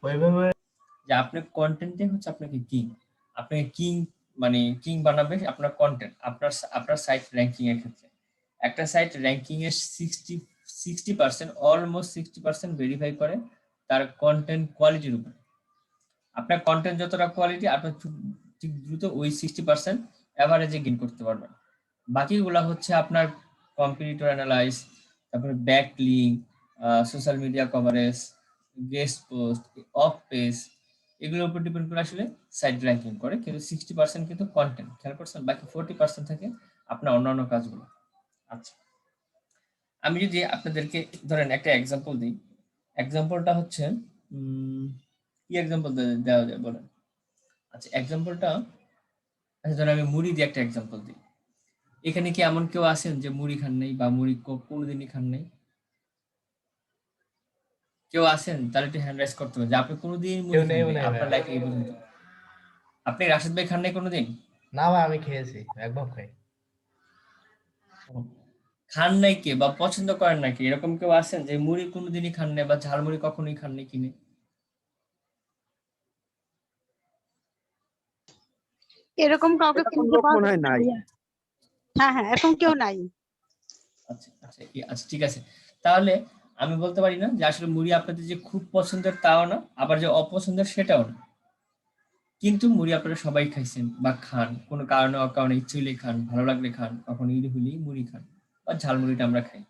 ওইভাবে যে আপনার কন্টেন্টে হচ্ছে আপনাকে কিং, আপনাকে কিং মানে কিং বানাবে আপনার কন্টেন্ট, আপনার সাইট র্যাঙ্কিং এর ক্ষেত্রে। একটা সাইট র্যাঙ্কিং এর 60% অলমোস্ট 60% ভেরিফাই করে তার কন্টেন্ট কোয়ালিটির উপর। আপনার কন্টেন্ট যতটা কোয়ালিটি, আপনার ঠিক দ্রুত ওই 60% অ্যাভারেজে গেইন করতে পারবেন। বাকিগুলা হচ্ছে আপনার কম্পিটিটর অ্যানালাইজ, তারপরে back link, social media coverage, guest post, of page, এগুলোর উপর ডিপেন্ড করে আসলে সাইট র্যাঙ্কিং করে। কিন্তু 60% কিন্তু কন্টেন্ট, খেয়াল করছেন? বাকি 40% থাকে আপনার অন্যান্য কাজগুলো। আচ্ছা, আমি যদি আপনাদেরকে ধরেন একটা এক্সাম্পল দিই, এক্সাম্পলটা হচ্ছে কি এক্সাম্পল দেওয়া যায় বলেন? আচ্ছা, এক্সাম্পলটা ধরেন আমি মুড়ি দিয়ে একটা এক্সাম্পল দিই। এখানে কি এমন কেউ আছেন যে মুড়ি খান নাই বা মুড়ি কোনোদিনই খান নাই? কেউ আছেন? তাহলে একটু হ্যান্ড রাইজ করতে হবে যে আপনি কোনোদিন মুড়ি কেউ খান নেই নাই মনে হয় আপনার ভাই। লাইফে এই পর্যন্ত। আপনি রাশেদ ভাই খান নাই কোনোদিন? না ভাই, আমি খেয়েছি, একদম খাই। খান নাই কে বা পছন্দ করেন নাকি এরকম কেউ আছেন যে মুড়ি কোনোদিনই খান নাই বা ঝালমুড়ি কখনোই খান নাই কিনে? এরকম কাউকে এটা কোন খুঁজে লোক পাওয়া মনে যায় হয় না নাই। ভাইয়া। হ্যাঁ হ্যাঁ, এরকম কেউ নাই। আচ্ছা আচ্ছা আচ্ছা, ঠিক আছে। তাহলে আমি বলতে পারি না যে আসলে মুড়ি আপনাদের যে খুব পছন্দের তাও না, আবার যে অপছন্দের সেটাও না। কিন্তু মুড়ি আপনারা সবাই খাইছেন বা খান, কোনো কারণে অকারণে ইচ্ছে হলেই খান, ভালো লাগলে খান, কখনো ঈদ হলেই মুড়ি খান বা ঝালমুড়িটা আমরা খাই।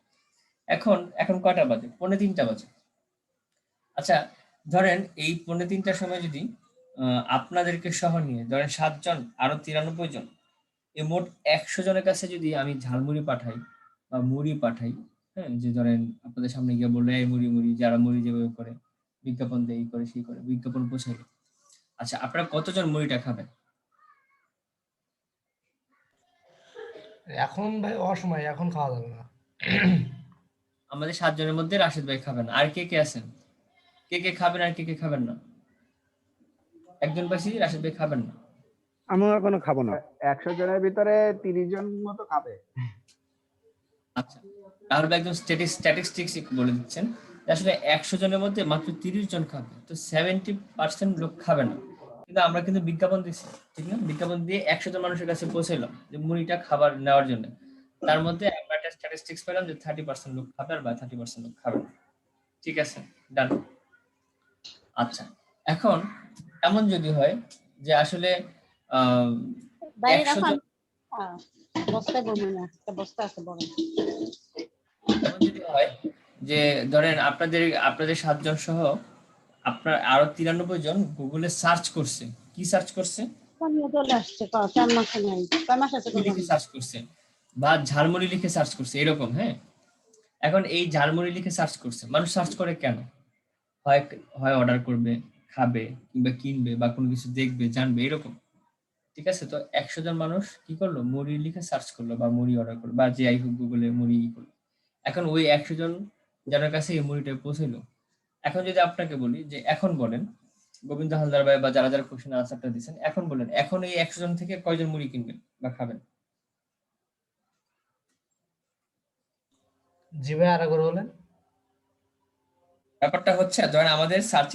এখন এখন কয়টা বাজে? 2:45 বাজে। আচ্ছা, ধরেন এই 2:45টার সময় যদি আপনাদেরকে সহ নিয়ে ধরেন 7 জন, আরো 93 জন, এই মোট 100 জনের কাছে যদি আমি ঝালমুড়ি পাঠাই বা মুড়ি পাঠাই, হ্যাঁ, যে ধরেন আপনাদের সামনে গিয়ে বললো এই মুড়ি মুড়ি, যারা মুড়ি যেভাবে করে বিজ্ঞাপন দেয়, এই করে সেই করে বিজ্ঞাপন পৌঁছাইলো। আচ্ছা, আপনারা কতজন মুড়িটা খাবেন? এখন ভাই অসময়, এখন খাওয়া যাবে না। আমাদের 7 জনের মধ্যে রাশেদ ভাই খাবেন, আর কে কে আছেন? কে কে খাবেন আর কে কে খাবেন না? একজন পাইছি রাশেদ ভাই খাবেন না। আমি এখনো খাবো না। 100 জনের ভিতরে 30 জন মতো খাবে। আচ্ছা, তাহলে একদম স্ট্যাটিস্টিক্স বলে দিচ্ছেন যে আসলে 100 জনের মধ্যে মাত্র 30 জন খাবে, তো 70% লোক খাবে না। কিন্তু আমরা কিন্তু বিজ্ঞাপন দিচ্ছি, ঠিক না? বিজ্ঞাপন দিয়ে 100 জন মানুষের কাছে পৌঁছাইলাম যে মুড়িটা খাবার নেওয়ার জন্য। তার মধ্যে আমরা একটা স্ট্যাটিস্টিক্স পেলাম যে 30% লোক খাবে আর বা 30% লোক খাবে না। ঠিক আছে, ডান। আচ্ছা, এখন এমন যদি হয় যে আসলে বাইরে 100 রাখো, জন, বস্তায় বলবো না, একটা বস্তা আছে বড়। এমন যদি হয় যে ধরেন আপনাদের আপনাদের 7 জন সহ আপনার আরো 93 জন গুগলে সার্চ করছে, কি সার্চ করছে? পানিও চলে আসছে, 4 মাসে নাই, 6 মাস আছে কি লিখে সার্চ করছে বা ঝালমুড়ি লিখে সার্চ করছে, এরকম। হ্যাঁ, এখন এই ঝালমুড়ি লিখে সার্চ করছে, মানুষ সার্চ করে কেন? হয় হয় অর্ডার করবে, খাবে, কিংবা কিনবে বা কোনো কিছু দেখবে, জানবে, এরকম। ঠিক আছে, তো 100 জন মানুষ কি করলো? মুড়ি লিখে সার্চ করলো বা মুড়ি অর্ডার করলো বা যে আই হোক গুগলে মুড়ি করলো। এখন ওই 100 জন যাদের কাছে এই মুড়িটা পৌঁছাইলো, এখন যদি আপনাকে বলি যে এখন বলেন গোবিন্দ হালদার ভাই বা যারা যারা কোশ্চেন আনসারটা দিচ্ছেন, এখন বলেন এখন এই 100 জন থেকে কয়জন মুড়ি কিনবেন বা খাবেন? জি ভাই, আরেকবার বলেন। ব্যাপারটা হচ্ছে ধরেন আমাদের সার্চ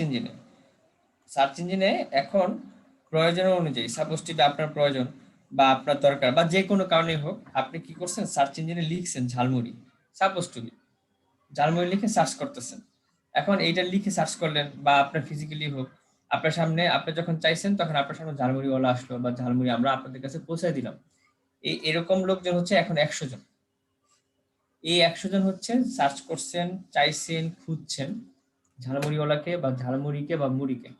ইঞ্জিনে এখন প্রয়োজন অনুযায়ী, সাপোজ যদি আপনার প্রয়োজন বা আপনার দরকার বা যে কোনো কারণে হোক, আপনি কি করছেন? সার্চ ইঞ্জিনে লিখছেন ঝালমুড়ি, সাপোজ টুবি ঝালমুড়ি লিখে সার্চ করতেছেন। এখন এইটা লিখে সার্চ করলেন বা আপনার ফিজিক্যালি হোক, আপনার সামনে আপনি যখন চাইছেন তখন আপনার সামনে ঝালমুড়িওয়ালা আসলো বা ঝালমুড়ি আমরা আপনাদের কাছে পৌঁছে দিলাম। এরকম লোকজন হচ্ছে এখন 100 জন। এই 100 জন হচ্ছে সার্চ করছেন, চাইছেন, খুঁজছেন ঝালমুড়িওয়ালাকে বা ঝালমুড়িকে বা মুড়িকে,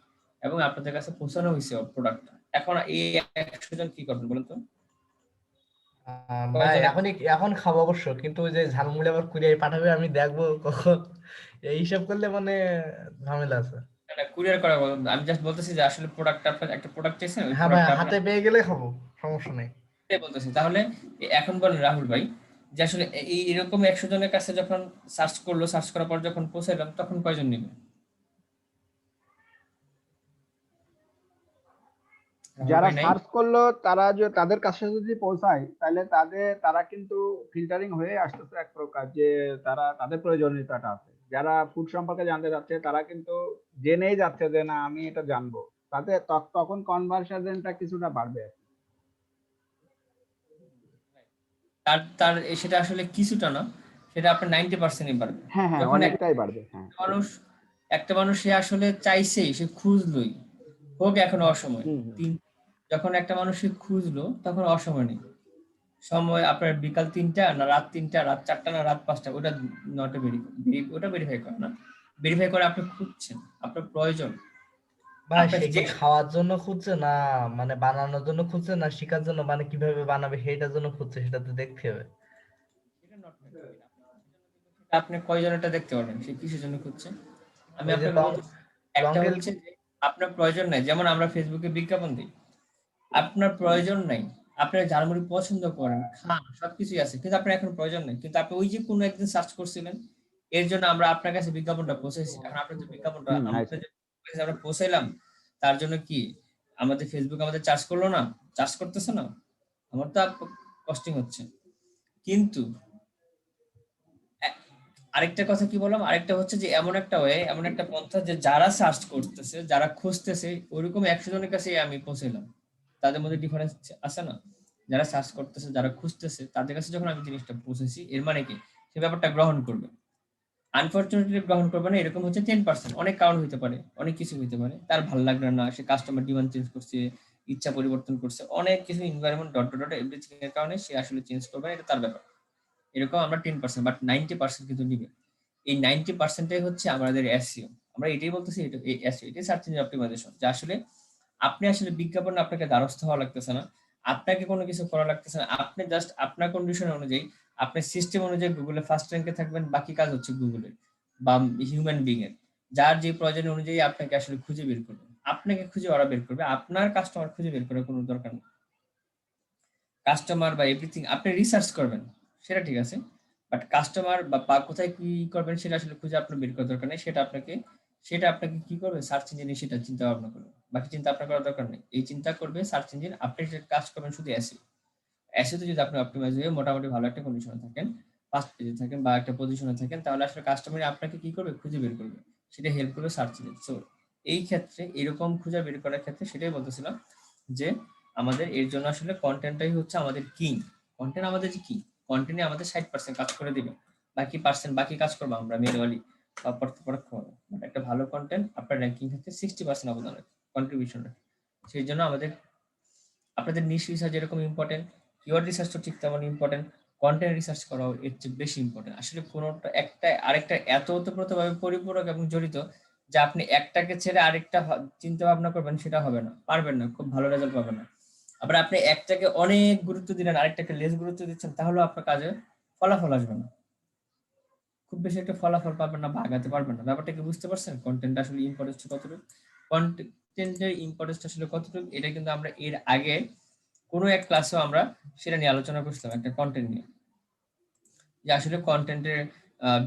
এবং আপনাদের কাছে পৌঁছানো হয়েছে প্রোডাক্টটা। এখন এই 100 জন কি করবেন বলেন তো? ভাই কয়জনে? এখন খাবো অবশ্য, কিন্তু ওই যে ঝালমুড়ি আবার কুরিয়ার পাঠাবে, আমি দেখবো কখন। এই হিসাব করলে মানে ঝামেলা আছে। কুরিয়ার করা বলেন, আমি জাস্ট বলতেছি যে আসলে প্রোডাক্টটা আপনার একটা প্রোডাক্ট চাইছেন, ওই হ্যাঁ ভাই, প্রোডাক্টটা আপনার হাতে পেয়ে গেলে খাবো, সমস্যা নেই। বলতেছি। তাহলে এখন বলেন রাহুল ভাই যে আসলে এই এরকম 100 জনের কাছে যখন সার্চ করলো, সার্চ করার পর যখন পৌঁছাইলাম তখন কয়জন নেবে? রাহুল যারা ভাই নাই? সার্চ করলো তারা তাদের কাছে যদি পৌঁছায়, তাহলে তারা কিন্তু ফিল্টারিং হয়ে আসতেছে এক প্রকার, যে তাদের প্রয়োজনীয়তাটা আছে। যারা ফুড সম্পর্কে জানতে চাচ্ছে তারা কিন্তু জেনেই যাচ্ছে যে না আমি এটা জানবো, তাতে তখন কনভার্সেশনটা কিছুটা বাড়বে। তার তার সেটা আসলে কিছুটা না, সেটা আপনার 90%ই পারবে। হ্যাঁ হ্যাঁ, যখন অনেকটাই বাড়বে। হ্যাঁ মানুষ একটা মানুষ সে আসলে চাইছেই, সে খুঁজলই, হোক এখনো অসময়। হুম হুম। তিন যখন একটা মানুষ সে খুঁজলো তখন অসময় নেই। সময় আপনার বিকাল 3টা না রাত 3টা, রাত 4টা না রাত 5টা, ওটা নট ওটা ভেরিফাই করে না। ভেরিফাই করে আপনি খুঁজছেন, আপনার প্রয়োজন, ভাই আপনার সে কি যে খাওয়ার জন্য খুঁজছে না মানে বানানোর জন্য খুঁজছে না শিখার জন্য মানে কিভাবে বানাবে সেটার জন্য খুঁজছে, সেটা তো দেখতে হবে। সেটা not matter. আপনি কয়জনেরটা দেখতে পারবেন সে কিসের জন্য খুঁজছে। আমি ওই যে আপনাকে বলতেছি, একটা লঙ্কেল হচ্ছে যে আপনার প্রয়োজন নাই, যেমন আমরা ফেসবুকে বিজ্ঞাপন দিই, আপনার প্রয়োজন নাই, আপনি ঝালমুড়ি পছন্দ করেন, খান, সবকিছুই আছে, কিন্তু আপনার এখন প্রয়োজন নেই, কিন্তু আপনি ওই যে কোনো একদিন সার্চ করছিলেন, এর জন্য আমরা আপনার কাছে বিজ্ঞাপনটা পৌঁছেছি। এখন আপনার যে বিজ্ঞাপনটা হুম, আমাদের যে কাছে আমরা পৌঁছাইলাম, তার জন্য কি আমাদের ফেসবুক আমাদের চার্জ করলো না? চার্জ করতেছে না? আমার তো কস্টিং হচ্ছে। কিন্তু আরেকটা কথা কি বললাম, আরেকটা হচ্ছে যে এমন একটা ওয়ে, এমন একটা পন্থা যে যারা সার্চ করতেছে, যারা খুঁজতেছে, ওইরকম 100 জনের কাছে আমি পৌঁছাইলাম। তাদের মধ্যে ডিফারেন্স আছে না? যারা সার্চ করতেছে, যারা খুঁজতেছে, তাদের কাছে যখন আমি জিনিসটা পৌঁছেছি, এর মানে কি সে ব্যাপারটা গ্রহণ করবে। আনফরচুনেটলি গ্রহণ করবে না, এরকম হচ্ছে 10%। অনেক কারণ হইতে পারে, অনেক কিছু হইতে পারে, তার ভালো লাগলো না, সে কাস্টমার ডিমান্ড চেঞ্জ করছে, ইচ্ছা পরিবর্তন করছে, অনেক কিছু এনভায়রনমেন্ট ডট ডট এভরিথিং এর কারণে সে আসলে চেঞ্জ করবে না, এটা তার ব্যাপার। এরকম আমরা 10%, বাট 90% কিন্তু নিবে। এই 90%টাই হচ্ছে আমাদের এসইও। আমরা এটাই বলতেছি, এটা এই এসইও, এটাই সার্চ ইঞ্জিন অপটিমাইজেশন। যে আসলে আপনি আসলে বিজ্ঞাপন আপনাকে দ্বারস্থ হওয়া লাগতেছে না। আপনাকে কোনো কিছু করা লাগতেছে না। আপনি জাস্ট আপনার কন্ডিশন অনুযায়ী, আপনার সিস্টেম অনুযায়ী গুগলে ফার্স্ট র‍্যাঙ্কে থাকবেন। বাকি কাজ হচ্ছে গুগলের বা হিউম্যান বিং এর। যার যে প্রয়োজন অনুযায়ী আপনাকে আসলে খুঁজে বের করবে। আপনাকে খুঁজে ওরা বের করবে। আপনার কাস্টমার খুঁজে বের করার কোনো দরকার নেই। কাস্টমার বা এভরিথিং আপনি রিসার্চ করবেন, সেটা ঠিক আছে। বাট কাস্টমার বা কোথায় কি করবেন সেটা আসলে খুঁজে আপনার বের করার দরকার নেই। সেটা আপনাকে কি করবে, সার্চ ইঞ্জিনে সেটা চিন্তা ভাবনা করবে। বাকি চিন্তা আপনার করার দরকার নেই। এই চিন্তা করবে সার্চ ইঞ্জিন। আপনি যে কাজ করবেন শুধু এসইও। এসইও তে যদি আপনি অপটিমাইজ হয়ে মোটামুটি ভালো একটা কন্ডিশনে থাকেন, ফার্স্ট পেজে থাকেন বা একটা পজিশনে থাকেন, তাহলে আসলে কাস্টমার আপনাকে কি করবে, খুঁজে বের করবে। সেটা হেল্প করবে সার্চ ইঞ্জিন। সো এই ক্ষেত্রে এরকম খুঁজে বের করার ক্ষেত্রে সেটাই বলতেছিলাম যে আমাদের এর জন্য আসলে কন্টেন্টটাই হচ্ছে আমাদের কিং। কন্টেন্ট আমাদের যে কি, কন্টেন্টে আমাদের 60% কাজ করে দিবে, বাকি কাজ করবো আমরা ম্যানুয়ালি বা পরোক্ষভাবে। বাট একটা ভালো কন্টেন্ট আপনার র্যাঙ্কিং ক্ষেত্রে 60% অবদান রাখে, কন্ট্রিবিউশন রাখে। সেই জন্য আমাদের আপনাদের নিশ রিসার্চ যেরকম ইম্পর্টেন্ট, কিওয়ার্ড রিসার্চ তো ঠিক তেমন ইম্পর্টেন্ট, কন্টেন্ট রিসার্চ করাও এর চেয়ে বেশি ইম্পর্টেন্ট। আসলে কোনোটা একটা আরেকটা এত ওতপ্রোতভাবে পরিপূরক এবং জড়িত যে আপনি একটাকে ছেড়ে আরেকটা চিন্তা ভাবনা করবেন, সেটা হবে না, পারবেন না, খুব ভালো রেজাল্ট পাবেন না। আবার আপনি একটাকে অনেক গুরুত্ব দিলেন, আরেকটাকে লেস গুরুত্ব দিচ্ছেন, তাহলেও আপনার কাজে ফলাফল আসবে না, খুব বেশি একটা ফলাফল পাবেন না বা আগাতে পারবেন না। ব্যাপারটা কি বুঝতে পারছেন? কন্টেন্ট আসলে ইম্পর্টেন্স কতটুকু, কন্টেন্টের ইম্পর্টেন্স আসলে কতটুকু, এটা কিন্তু আমরা এর আগে কোনো এক ক্লাসেও আমরা সেটা নিয়ে আলোচনা করছিলাম, একটা কন্টেন্ট নিয়ে, যে আসলে কন্টেন্টের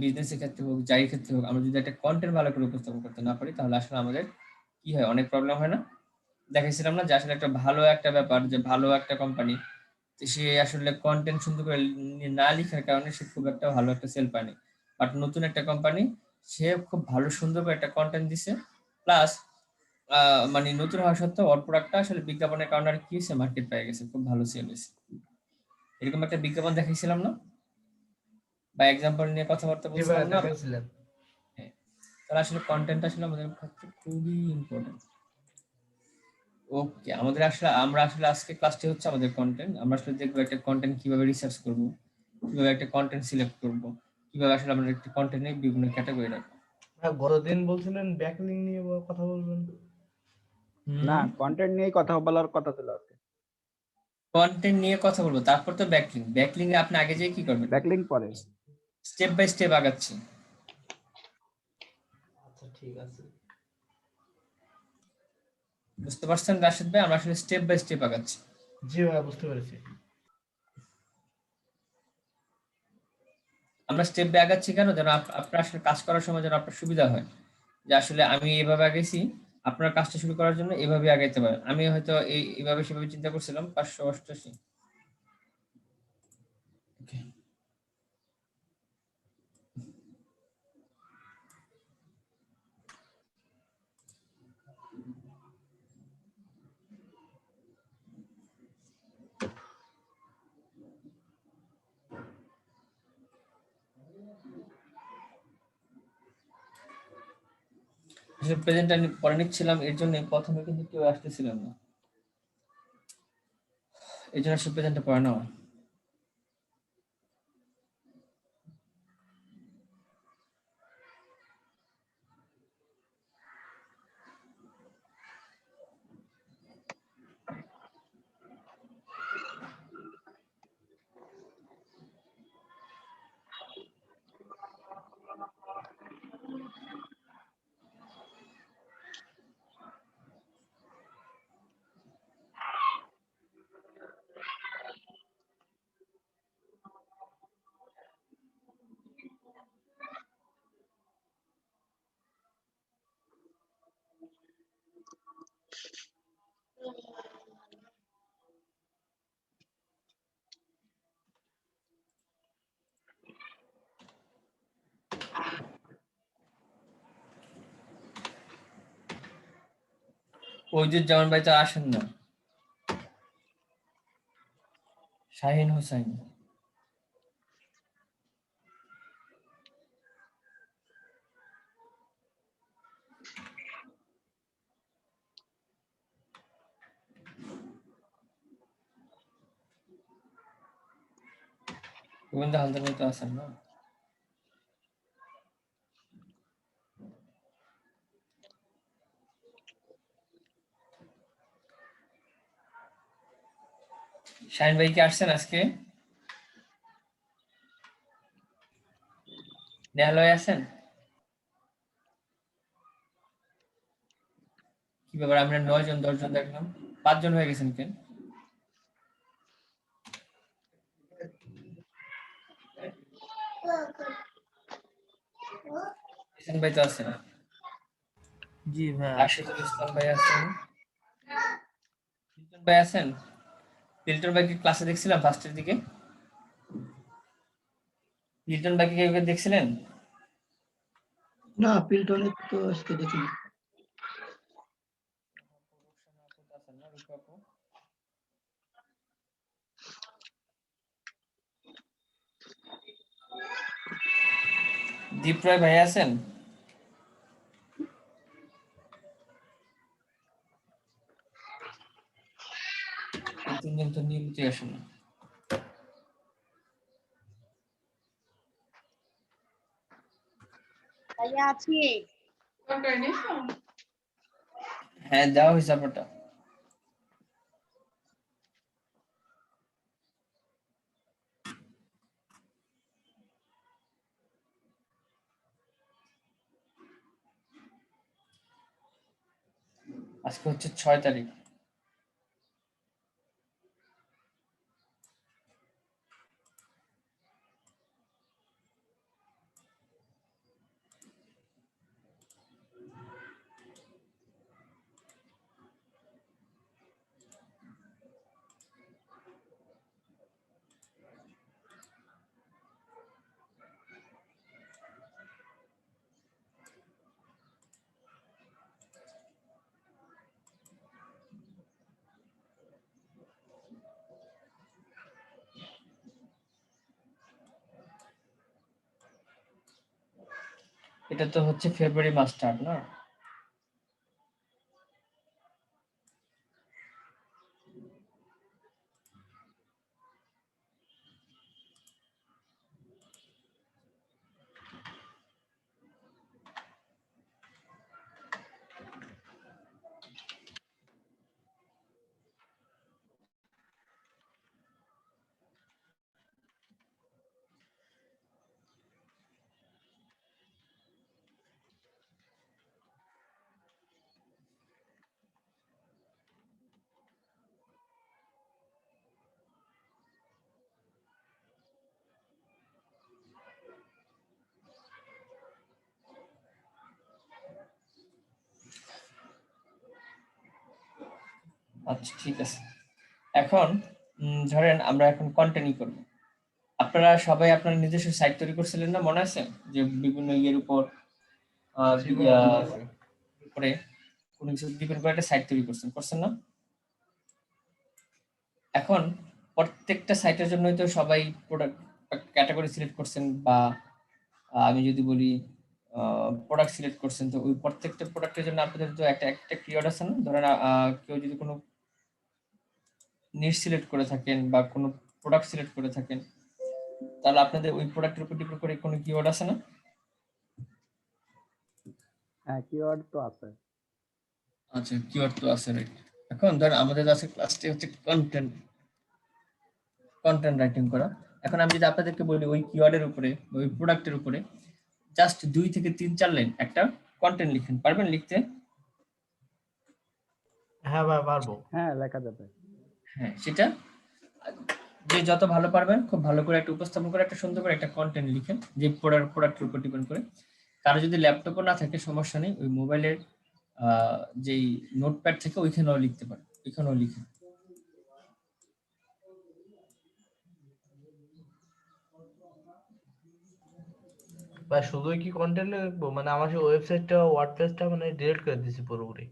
বিজনেসের ক্ষেত্রে হোক, যাই ক্ষেত্রে হোক, আমরা যদি একটা কন্টেন্ট ভালো করে উপস্থাপন করতে না পারি, তাহলে আসলে আমাদের কি হয়, অনেক প্রবলেম হয় না? দেখাইছিলাম না যে আসলে একটা ভালো একটা ব্যাপার, যে ভালো একটা কোম্পানি, সে আসলে কন্টেন্ট সুন্দর করে না লেখার কারণে সে খুব একটা ভালো একটা সেল পায়নি। বাট নতুন একটা কোম্পানি, সে খুব ভালো সুন্দর করে একটা কন্টেন্ট দিছে, প্লাস মানে নতুন হওয়া সত্ত্বেও ওর প্রোডাক্টটা আসলে বিজ্ঞাপনের কারণে আর কি হয়েছে, মার্কেট পেয়ে গেছে, খুব ভালো সেল হয়েছে। এরকম একটা বিজ্ঞাপন দেখাইছিলাম না, বা এক্সাম্পল নিয়ে কথাবার্তা জি ভাই বলছিলাম না? দেখাইছিলেন। হ্যাঁ। তাহলে আসলে কন্টেন্ট আসলে আমাদের ক্ষেত্রে খুবই ইম্পর্টেন্ট। ওকে, আমরা আসলে আজকে ক্লাসটি হচ্ছে আমাদের কন্টেন্ট। আমরা আসলে দেখবো একটা কন্টেন্ট কিভাবে রিসার্চ করব, কিভাবে একটা কন্টেন্ট সিলেক্ট করব, কিভাবে আসলে আমরা একটা কন্টেন্টে বিভিন্ন ক্যাটাগরি রাখবো। ভাই গতদিন বলছিলেন ব্যাকলিং নিয়ে কথা বলবেন। না, কন্টেন্ট নিয়েই কথা বলার কথা ছিল আজকে। কন্টেন্ট নিয়ে কথা বলবো, তারপর তো ব্যাকলিং। ব্যাকলিং এ আপনি আগে যেয়ে কি করবেন, ব্যাকলিংক পরে। স্টেপ বাই স্টেপ আগাচ্ছি। আচ্ছা ঠিক আছে। বুঝতে পারছেন রাশেদ ভাই? আমরা আসলে স্টেপ বাই স্টেপ আগাচ্ছি। জি ভাই বুঝতে পেরেছি। আমরা স্টেপ বাই আগাচ্ছি কেন, যেন আপনার আসলে কাজ করার সময় যেন আপনার সুবিধা হয়, যে আসলে আমি এভাবে আগাইছি, আপনার কাজটা শুরু করার জন্য এভাবে আগাইতে পারেন। আমি হয়তো এইভাবে সেভাবে চিন্তা করছিলাম। 588। আসলে প্রেজেন্ট আমি পরে নিচ্ছিলাম, এর জন্য প্রথমে কিন্তু কেউ আসতেছিলেন না, এই জন্য আসলে প্রেজেন্টটা পড়ে নেওয়া। ওইজুজ্জামান ভাই তো আসেন না, শাহিন হোসেন। গোবিন্দ হালদার ভাই তো আসেন না। শাহিন ভাই কি আসছেন আজকে? নেহাল ভাই আছেন? কি ব্যাপার, আমরা 9 জন 10 জন দেখলাম, 5 জন হয়ে গেছেন কেন? ইহসান ভাই তো আছেন, জি ভাই রাশিদুল ইসলাম ভাই আছেন, লিটন ভাই আছেন। লিটন ভাইকে ক্লাসে দেখছিলাম ফার্স্টের দিকে, লিটন ভাইকে কেউ কেউ দেখছিলেন? না, পিলটনের তো আজকে দেখিনি। আছেন না, রূপা আপু? দীপ রায় ভাই আছেন? এই তিনজন তো নিয়মিতই আসেন না। ভাইয়া আছি। হ্যাঁ, দেওয়া হয়েছে আপনারটা। আজকে হচ্ছে 6 তারিখ। এটা তো হচ্ছে ফেব্রুয়ারি মাস স্টার্ট না? আচ্ছা, ঠিক আছে। এখন ধরেন আমরা এখন কন্টেন্ট করব। আপনারা সবাই আপনার নিজস্ব সাইট তৈরি করছিলেন না, মনে আছে? যে বিভিন্ন ইয়ের উপর জি ভাইয়া মনে আছে। উপরে কোনো কিছু ডিপেন্ড করে একটা সাইট তৈরি করছেন না? এখন প্রত্যেকটা সাইটের জন্যই তো সবাই প্রোডাক্ট ক্যাটাগরি সিলেক্ট করছেন, বা আমি যদি বলি প্রোডাক্ট সিলেক্ট করছেন, তো ওই প্রত্যেকটা প্রোডাক্টের জন্য আপনাদের তো একটা একটা কিওয়ার্ড আছে না? ধরেন কেউ যদি কোনো নিশ সিলেক্ট করে থাকেন বা কোনো প্রোডাক্ট সিলেক্ট করে থাকেন, তাহলে আপনাদের ওই প্রোডাক্টের উপর ডিপেন্ড করে কোনো কিওয়ার্ড আছে না? হ্যাঁ, কিওয়ার্ড তো আছে। আচ্ছা, কিওয়ার্ড তো আছে, রাইট। এখন ধরেন আমাদের আছে ক্লাসটি হচ্ছে কন্টেন্ট কন্টেন্ট রাইটিং করা। এখন আমি যদি আপনাদেরকে বলি ওই কিওয়ার্ডের উপরে, ওই প্রোডাক্টের উপরে জাস্ট 2 থেকে 3-4 লাইন একটা কন্টেন্ট লিখেন, পারবেন লিখতে? হ্যাঁ ভাই পারবো। হ্যাঁ, লেখা যাবে। হ্যাঁ, সেটা যে যত ভালো পারবেন খুব ভালো করে একটা উপস্থাপন করে একটা সুন্দর করে একটা কন্টেন্ট লিখেন, যে প্রোডাক্টের উপর ডিপেন্ড করে। কারো যদি ল্যাপটপও না থাকে সমস্যা নেই, ওই মোবাইলের যেই নোটপ্যাড থেকে ওইখানেও লিখতে পারেন, ওইখানেও লিখেন। ভাই শুধুই কি কন্টেন্ট লিখবো? মানে আমার সেই ওয়েবসাইটটা ওয়ার্ডপ্রেসটা মানে ডিলিট করে দিয়েছি পুরোপুরি,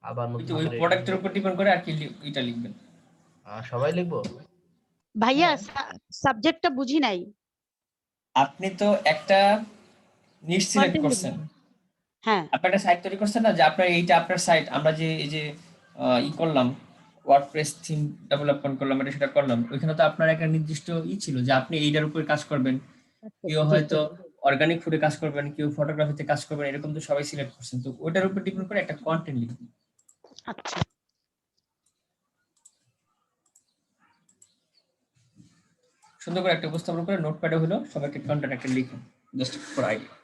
আবার ওই নতুন তো ওই করে প্রোডাক্টের উপর ডিপেন্ড করে আর কি এটা লিখবেন। সবাই লিখবো? ভাইয়া হ্যাঁ। সাবজেক্টটা বুঝি নাই। আপনি তো একটা নিশ সিলেক্ট Content করছেন, লিখবো। হ্যাঁ, আপনি একটা সাইট তৈরি করছেন না, যে আপনার এইটা আপনার সাইট, আমরা যে এই যে করলাম ওয়ার্ডপ্রেস থিম ডেভেলপমেন্ট করলাম, এটা সেটা করলাম, ওইখানে তো আপনার একটা নির্দিষ্ট ছিল যে আপনি এইটার উপর কাজ করবেন। কেউ জি হয়তো অর্গানিক ফুডে কাজ করবেন, কেউ ফটোগ্রাফিতে কাজ করবেন, এরকম তো সবাই সিলেক্ট করছেন, তো ওটার উপর ডিপেন্ড করে একটা কন্টেন্ট লিখবেন। আচ্ছা। সুন্দর করে একটা উপস্থাপন করে নোটপ্যাডে হলো সবাইকে কন্টেন্ট একটা লিখুন, জাস্ট ফর আইডিয়া।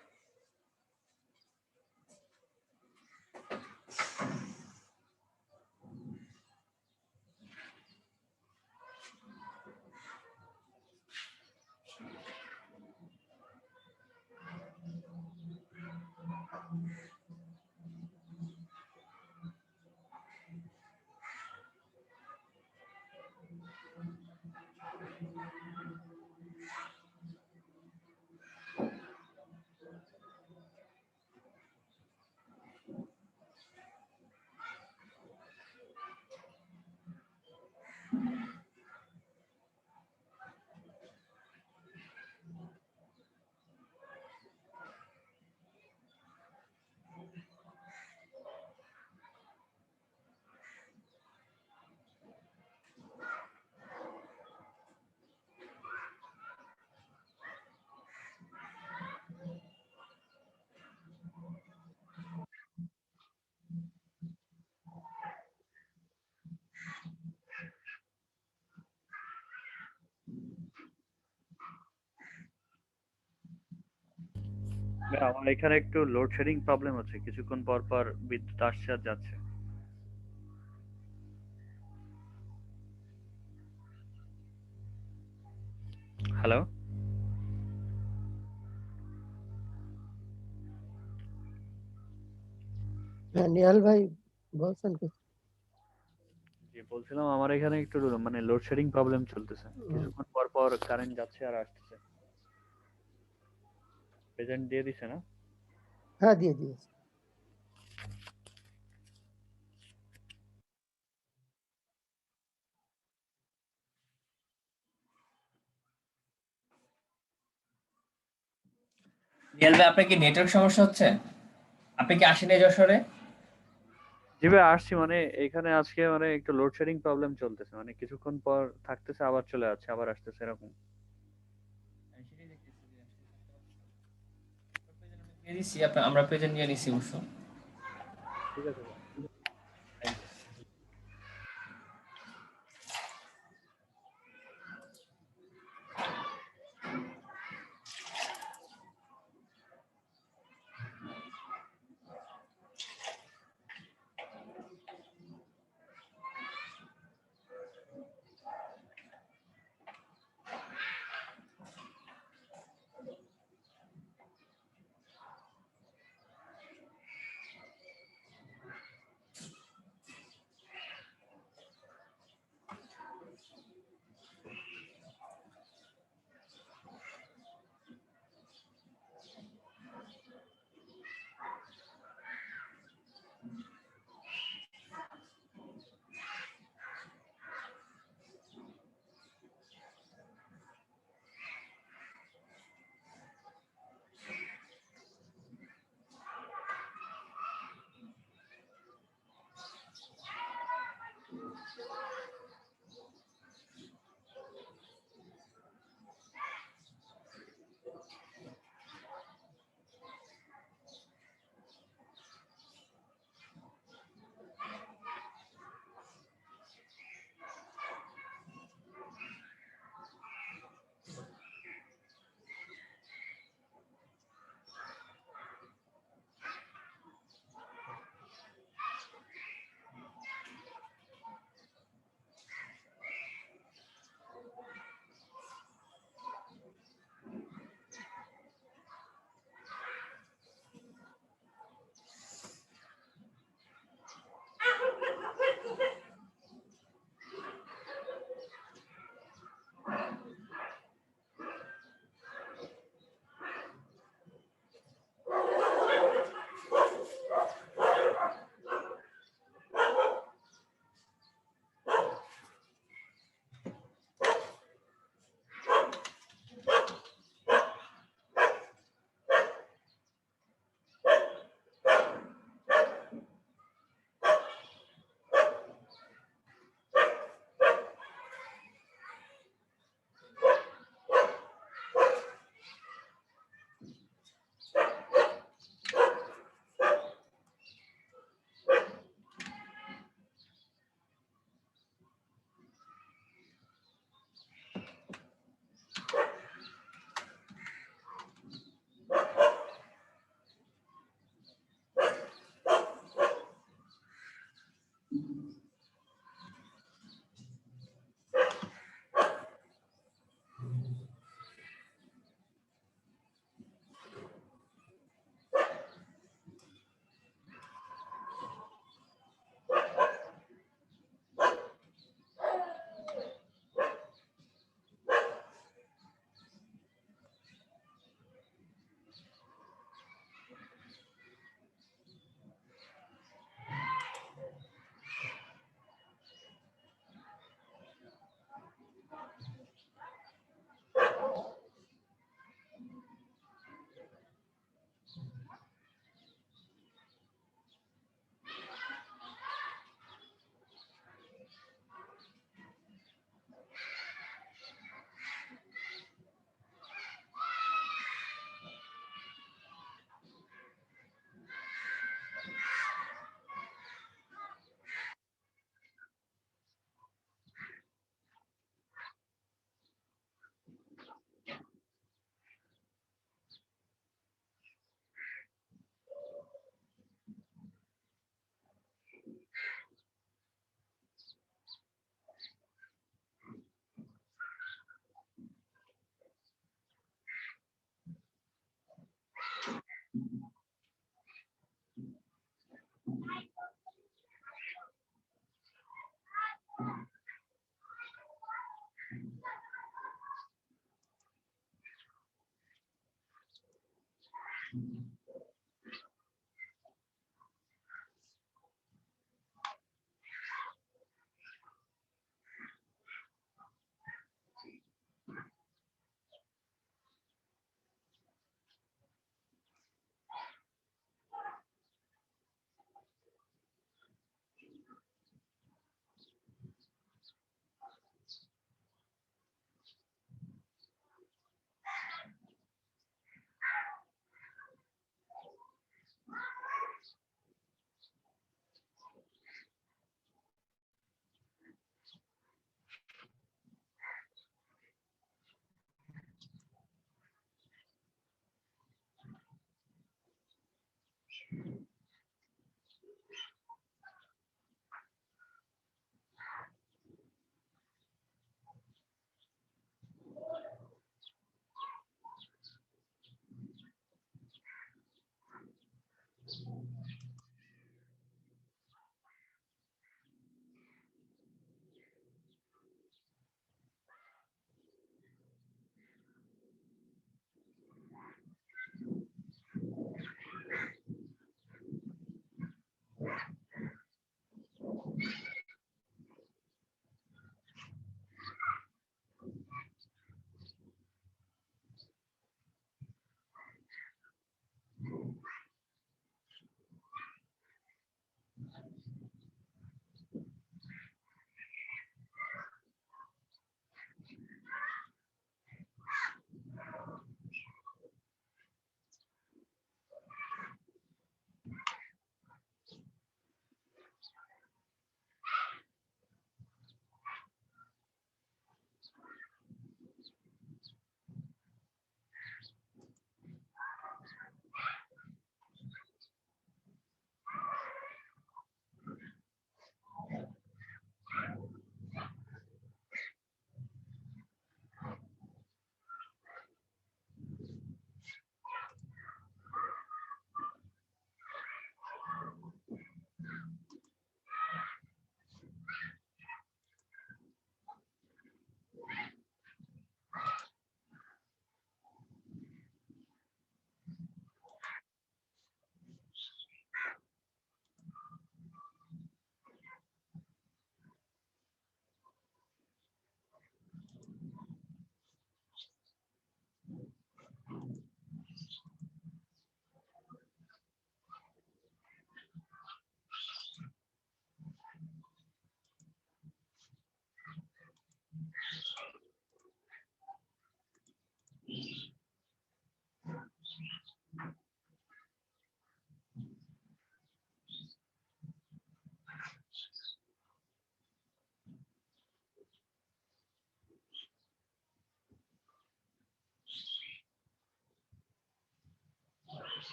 আমার এখানে একটু লোডশেডিং প্রবলেম হচ্ছে, কিছুক্ষণ পর পর বিদ্যুৎ আসছে আর যাচ্ছে। হ্যালো, হ্যাঁ নিহাল ভাই বলছেন কিছু? জি বলছিলাম আমার এখানে একটু মানে লোডশেডিং প্রবলেম চলতেছে, কিছুক্ষণ পর পর কারেন্ট যাচ্ছে আর আসতেছে। প্রেজেন্ট দিয়ে দিছে না? হ্যাঁ দিয়ে দিয়েছি। রিয়াল ভাই, আপনার কি নেটওয়ার্ক সমস্যা হচ্ছে? আপনি কি আসেন এই যশোরে? জি ভাই আসছি, মানে এখানে আজকে মানে একটু লোডশেডিং প্রবলেম চলতেছে, মানে কিছুক্ষণ পর থাকতেছে আবার চলে যাচ্ছে আবার আসতেছে এরকম। আমরা প্রেজেন্ট নিয়ে নিছি অবশ্য। ঠিক আছে ভাই, থ্যাংক ইউ।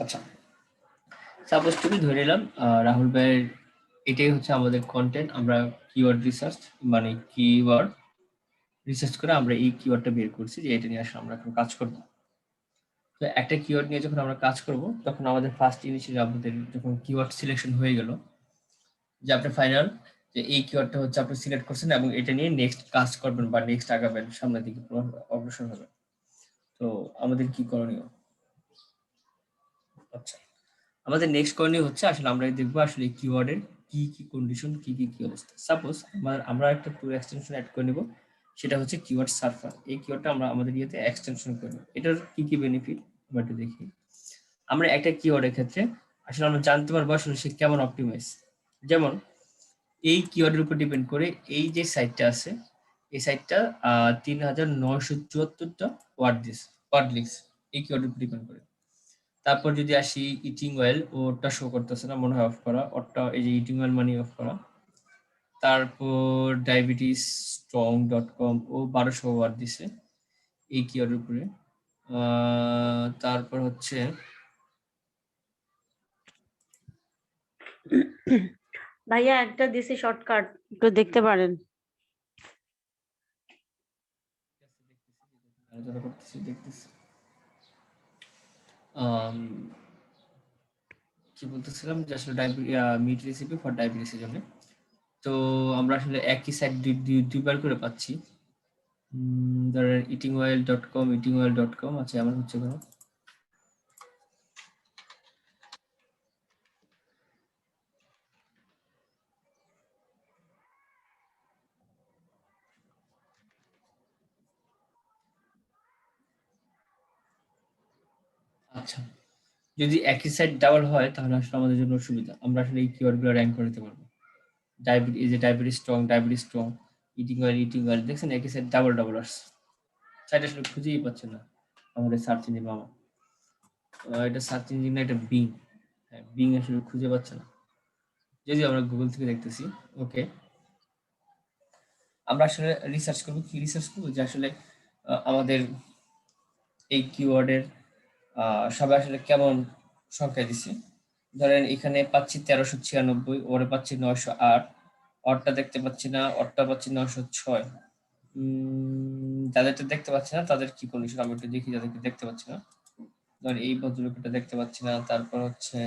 আচ্ছা, সাপোজ তুমি ধরে নিলাম রাহুল ভাইয়ের এটাই হচ্ছে আমাদের কন্টেন্ট। আমরা কিওয়ার্ড রিসার্চ মানে কিওয়ার্ড রিসার্চ করে আমরা এই কিওয়ার্ডটা বের করছি যে এটা নিয়ে আসলে আমরা এখন কাজ করব। তো একটা কিওয়ার্ড নিয়ে যখন আমরা কাজ করব তখন আমাদের ফার্স্ট ইনিশিয়ালি আমাদের যখন কিওয়ার্ড সিলেকশন হয়ে গেল, যে আপনি ফাইনাল যে এই কিওয়ার্ডটা হচ্ছে আপনি সিলেক্ট করছেন এবং এটা নিয়ে নেক্সট কাজ করবেন বা নেক্সট আগাবেন, সামনের দিকে অগ্রসর হবে। তো আমাদের কি করণীয়? আচ্ছা, আমাদের নেক্সট করণীয় হচ্ছে আসলে আমরা দেখবো আসলে কিওয়ার্ডের কি কি কন্ডিশন, কি কি অবস্থা। সাপোজ আমরা একটা পুরো এক্সটেনশন অ্যাড করে নেব, সেটা হচ্ছে কিওয়ার্ড সার্ফার। এই কিওয়ার্ডটা আমরা আমাদের ইয়েতে এক্সটেনশন করে নেব। এটার কি বেনিফিট আমরা একটু দেখি। আমরা একটা কিওয়ার্ডের ক্ষেত্রে আসলে আমরা জানতে পারবো আসলে সে কেমন অপটিমাইজ। যেমন এই কিওয়ার্ডের উপর ডিপেন্ড করে এই যে সাইটটা আছে, এই সাইটটা ৩৯৭৪টা ওয়ার্ড লিস্ট এই কিওয়ার্ডের উপর ডিপেন্ড করে। তারপর যদি আসি ইটিং ওয়েল, ওটা শো করতেছে না মনে হয়, অফ করা। ওটা এই যে ইটিং ওয়েল মানে অফ করা। তারপর diabetesstrong.com ও 1200 ওয়ার্ড দিছে এই কিওয়ার্ডের উপরে। তারপর হচ্ছে ভাইয়া একটা দিছি শর্টকাট, একটু দেখতে পারেন। আলোচনা করতেছি, দেখতেছি। কি বলতেছিলাম যে আসলে মিট রেসিপি ফর ডায়াবেটিসের জন্য। তো আমরা আসলে একই সাইট দুইবার করে পাচ্ছি। ধরেন eatingoil.com। আচ্ছা, আমার হচ্ছে আচ্ছা, যদি একই সাইড ডাবল হয় তাহলে আসলে আমাদের জন্য সুবিধা, আমরা আসলে এই কিওয়ার্ড গুলো র্যাঙ্ক করতে পারবো। ডায়াবেটিস, এই যে ডায়াবেটিস স্ট্রং, ইটিং ওয়েল দেখছেন একই সাইড ডাবল ডাবল আসছে, সাইড আসলে খুঁজেই পাচ্ছে না আমাদের সার্চ ইঞ্জিন। মামা এটা সার্চ ইঞ্জিন না, এটা বিং। হ্যাঁ, বিং আসলে খুঁজে পাচ্ছে না, যদিও আমরা গুগল থেকে দেখতেছি। ওকে, আমরা আসলে রিসার্চ করবো, কি রিসার্চ করবো যে আসলে আমাদের এই কিওয়ার্ডের সবাই আসলে কেমন সংখ্যা দিচ্ছে। ধরেন এখানে পাচ্ছি 1396, ওরে পাচ্ছি 908, অরটা দেখতে পাচ্ছি না, অরটা পাচ্ছি 906। যাদেরটা দেখতে পাচ্ছি না তাদের কি কন্ডিশন আমি একটু দেখি, যাদেরকে দেখতে পাচ্ছি না। ধর এই ভদ্রলোকটা দেখতে পাচ্ছি না, তারপর হচ্ছে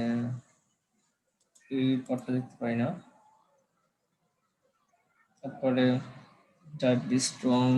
এই পরটা দেখতে পাই না, তারপরে ডায়াবেটিস স্ট্রং।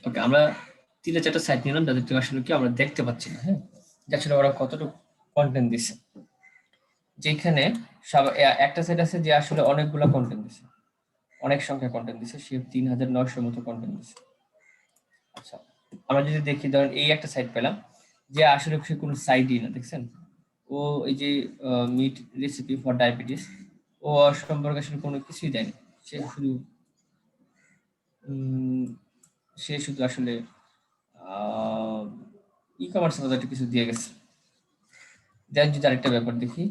ওকে, আমরা 3-4টা সাইট নিলাম যাদের থেকে আসলে কি আমরা দেখতে পাচ্ছি না, হ্যাঁ, যে আসলে ওরা কতটুকু কন্টেন্ট দিচ্ছে। যেখানে একটা সাইট আছে যে আসলে অনেকগুলা কন্টেন্ট দিছে, অনেক সংখ্যা কন্টেন্ট দিছে, সে 3900 মতো কন্টেন্ট দিছে। আচ্ছা, আমরা যদি দেখি, ধরেন এই একটা সাইট পেলাম যে আসলে সে কোনো সাইটই না, দেখছেন ও এই যে মিট রেসিপি ফর ডায়াবেটিস, ও সম্পর্কে আসলে কোনো কিছুই দেয়নি, সে শুধু আসলে ই কমার্সের মতো একটা কিছু দিয়ে গেছে। দেন যদি আরেকটা ব্যাপার দেখি,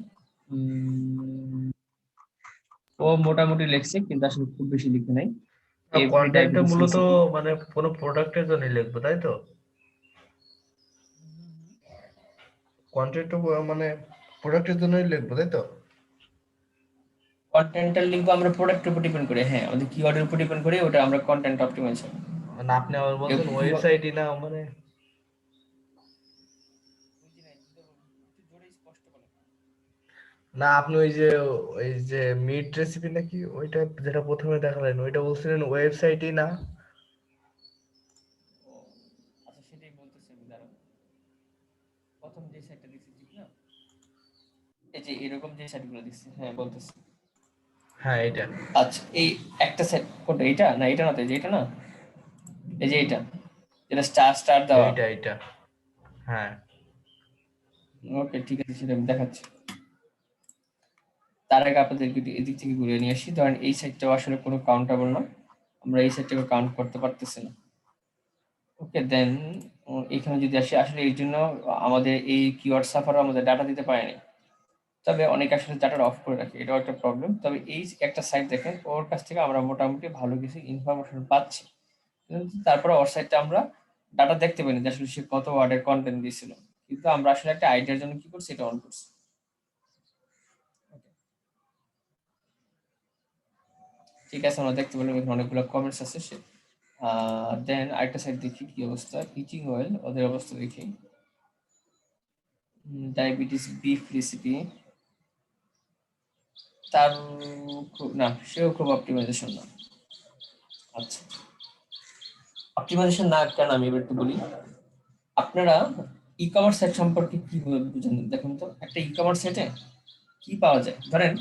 ও মোটামুটি লিখছে কিন্তু আসলে খুব বেশি লিখে নাই। কন্টেন্টটা মূলত মানে কোনো প্রোডাক্টের জন্য লিখবো, তাই তো? কন্টেন্টটা মানে প্রোডাক্টের জন্যই লিখবো, তাই তো? কন্টেন্টটা লিখবো আমরা প্রোডাক্টের উপর ডিপেন্ড করে, হ্যাঁ, আমাদের কিওয়ার্ডের উপর ডিপেন্ড করে ওটা আমরা কন্টেন্ট অপটিমাইজ হবে। মানে আপনি আবার বলছেন ওয়েবসাইটই না, মানে না আপনি ওই যে মিট রেসিপি নাকি ওইটা যেটা প্রথমে দেখালেন ওইটা বলছিলেন ওয়েবসাইটই না। আচ্ছা, সেটাই বলতেছি আমি, দাঁড়ান। প্রথম যে সাইটটা দিছি ঠিক না, এই যে এরকম যে সাইটগুলো দিছি, হ্যাঁ বলতেছি। হ্যাঁ এটা। আচ্ছা, এই একটা সাইট কোনটা, এটা না, এটা না, তো এই যে এটা না, এই যে এটা যেটা স্টার দেওয়া, এইটা হ্যাঁ। ওকে ঠিক আছে, সেটা আমি দেখাচ্ছি। তার আগে আপনাদেরকে এদিক থেকে ঘুরিয়ে নিয়ে আসি। ধরেন এই সাইটটাও আসলে কোনো কাউন্টেবল না, আমরা এই সাইটটাকে কাউন্ট করতে পারতেছি না। ওকে, দেন এখানে যদি আসি, আসলে এই জন্য আমাদের এই কিওয়ার্ড সাফারও আমাদের ডাটা দিতে পারেনি, তবে অনেক আসলে ডাটা অফ করে রাখে, এটাও একটা প্রবলেম। তবে এই একটা সাইট দেখেন, ওর কাছ থেকে আমরা মোটামুটি ভালো কিছু ইনফরমেশন পাচ্ছি, কিন্তু তারপরে ওর সাইটটা আমরা ডাটা দেখতে পাইনি যে আসলে সে কত ওয়ার্ডের কন্টেন্ট দিয়েছিল, কিন্তু আমরা আসলে একটা আইডিয়ার জন্য কি করছি, এটা অন করছি। ঠিক আছে, আমরা দেখতে পেলাম এখানে অনেকগুলো কমেন্টস আছে। সে দেন আরেকটা সাইট দেখি কি অবস্থা, ইটিং ওয়েল, ওদের অবস্থা দেখি। ডায়াবেটিস বিফ রেসিপি, তার না, সেও খুব অপটিমাইজেশন না। আচ্ছা, অপটিমাইজেশন না কেন আমি এবার একটু বলি। আপনারা ই কমার্স সাইট সম্পর্কে কি বুঝেন দেখুন তো, একটা ই কমার্স সাইটে কি পাওয়া যায়। ধরেন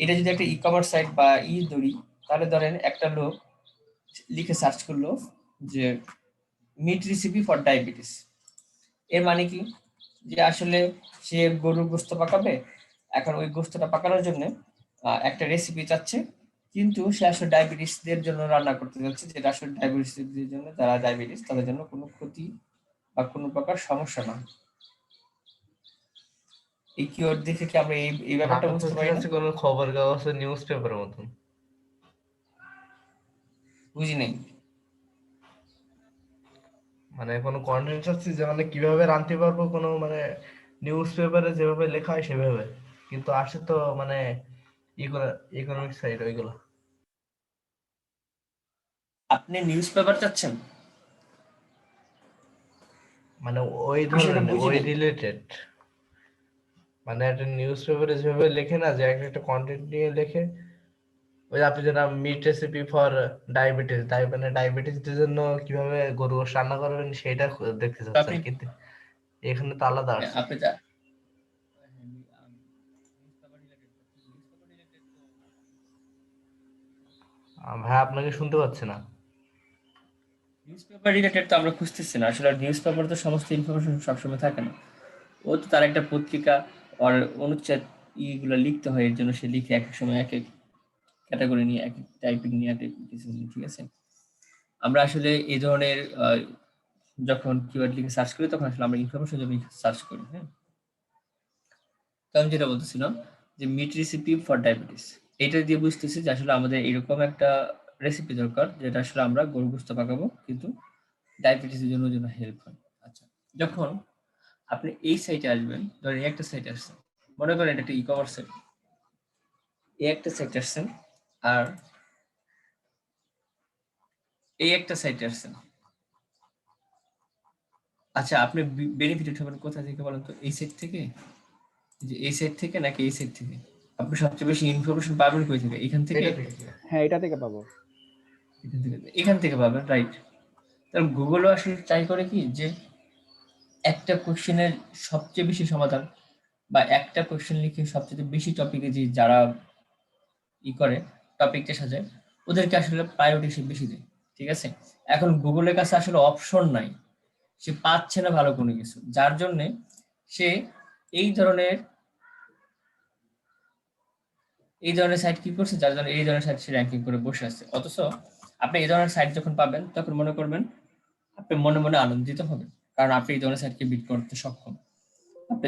এটা যদি একটা ই কমার্স সাইট বা ধরি, তাহলে ধরেন একটা লোক লিখে সার্চ করলো যে মিট রেসিপি ফর ডায়াবেটিস, এর মানে কি, যে আসলে সে গরুর গোস্ত পাকাবে, এখন ওই গোস্তটা পাকানোর জন্য একটা রেসিপি চাচ্ছে, কিন্তু সে আসলে ডায়াবেটিসদের জন্য রান্না করতে যাচ্ছে, যেটা আসলে ডায়াবেটিসদের জন্য, যারা ডায়াবেটিস তাদের জন্য কোনো ক্ষতি বা কোনো প্রকার সমস্যা না। এই কিওয়ার্ড দেখে কি আমরা এই ব্যাপারটা বুঝতে পারি না? কোনো খবর কাগজ নিউজ পেপারের মতন বুঝি নাই। মানে কোনো কন্টেন্ট চাচ্ছি যে মানে কিভাবে রাঁধতে পারবো, কোনো মানে নিউজ পেপারে যেভাবে লেখা হয় সেভাবে, কিন্তু আসে তো মানে ইকোনমিক সাইড ওইগুলো। আপনি নিউজ পেপার চাচ্ছেন? মানে ওই ধরনের, বুঝি ওই নাই। রিলেটেড। মানে একটা নিউজ পেপারে যেভাবে লেখে না, যে একটা কন্টেন্ট নিয়ে লেখে, ওই যে আপনি যেটা মিট রেসিপি ফর ডায়াবেটিস, মানে ডায়াবেটিসদের জন্য কিভাবে গরু গোশত রান্না করবেন সেটা দেখতে তো চাচ্ছেন, আপনি কিন্তু এখানে তো আলাদা আসছে। আপনি যা ভাই আপনাকে শুনতে পাচ্ছি না। নিউজ পেপার রিলেটেড তো আমরা খুঁজতেছি না আসলে। নিউজ পেপার তো সমস্ত ইনফরমেশন সবসময় থাকে না। ও তো তার একটা পত্রিকা আর অনুচ্ছেদ ইগুলো লিখতে হয়, এর জন্য সে লিখে এক এক সময় এক এক ক্যাটাগরি নিয়ে, এক এক টাইপিং নিয়ে, এক এক কিছু নিয়ে, ঠিক আছে। আমরা আসলে এই ধরনের যখন কিওয়ার্ড লিখে সার্চ করি তখন আসলে আমরা ইনফরমেশন জন্য সার্চ করি, হ্যাঁ। তো আমি যেটা বলতেছিলাম যে মিট রেসিপি ফর ডায়াবেটিস, এটা দিয়ে বুঝতেছি যে আসলে আমাদের এরকম একটা রেসিপি দরকার যেটা আসলে আমরা গরু গোশত পাকাবো কিন্তু ডায়াবেটিসের জন্য হেল্প হয়। আচ্ছা, যখন আপনি এই সাইটে আসবেন, ধরেন এই একটা সাইটে আসছেন, মনে করেন এটা একটা ই কমার্স সাইট, এই একটা সাইটে আসছেন আর এই একটা সাইটে আসছেন। আচ্ছা, আপনি বেনিফিটেড হবেন কোথা থেকে বলেন তো? এই সাইট থেকে, যে এই সাইট থেকে নাকি এই সাইট থেকে? আপনি সবচেয়ে বেশি ইনফরমেশন পাবেন কই থেকে? এখান থেকে? এটা ঠিক। হ্যাঁ, এটা থেকে পাবো। এখান থেকে পাবেন, রাইট। তাহলে গুগলও আসলে ট্রাই করে কি যে একটা কোশ্চেনের সবচেয়ে বেশি সমাধান বা একটা কোশ্চেন লিখে সবচেয়ে বেশি টপিকে যে যারা করে টপিকটা সাজায়, ওদেরকে আসলে প্রায়োরিটি সে বেশি দেয়, ঠিক আছে। এখন গুগলের কাছে আসলে অপশন নাই, সে পাচ্ছে না ভালো কোনো কিছু, যার জন্য সে এই ধরনের সাইট কি করছে, যার জন্য এই ধরনের সাইট সে র্যাঙ্কিং করে বসে আছে। অথচ আপনি এই ধরনের সাইট যখন পাবেন তখন মনে করবেন আপনি মনে মনে আনন্দিত হবেন, কারণ আপনি এই ধরনের সাইটকে বিট করতে সক্ষম। আপনি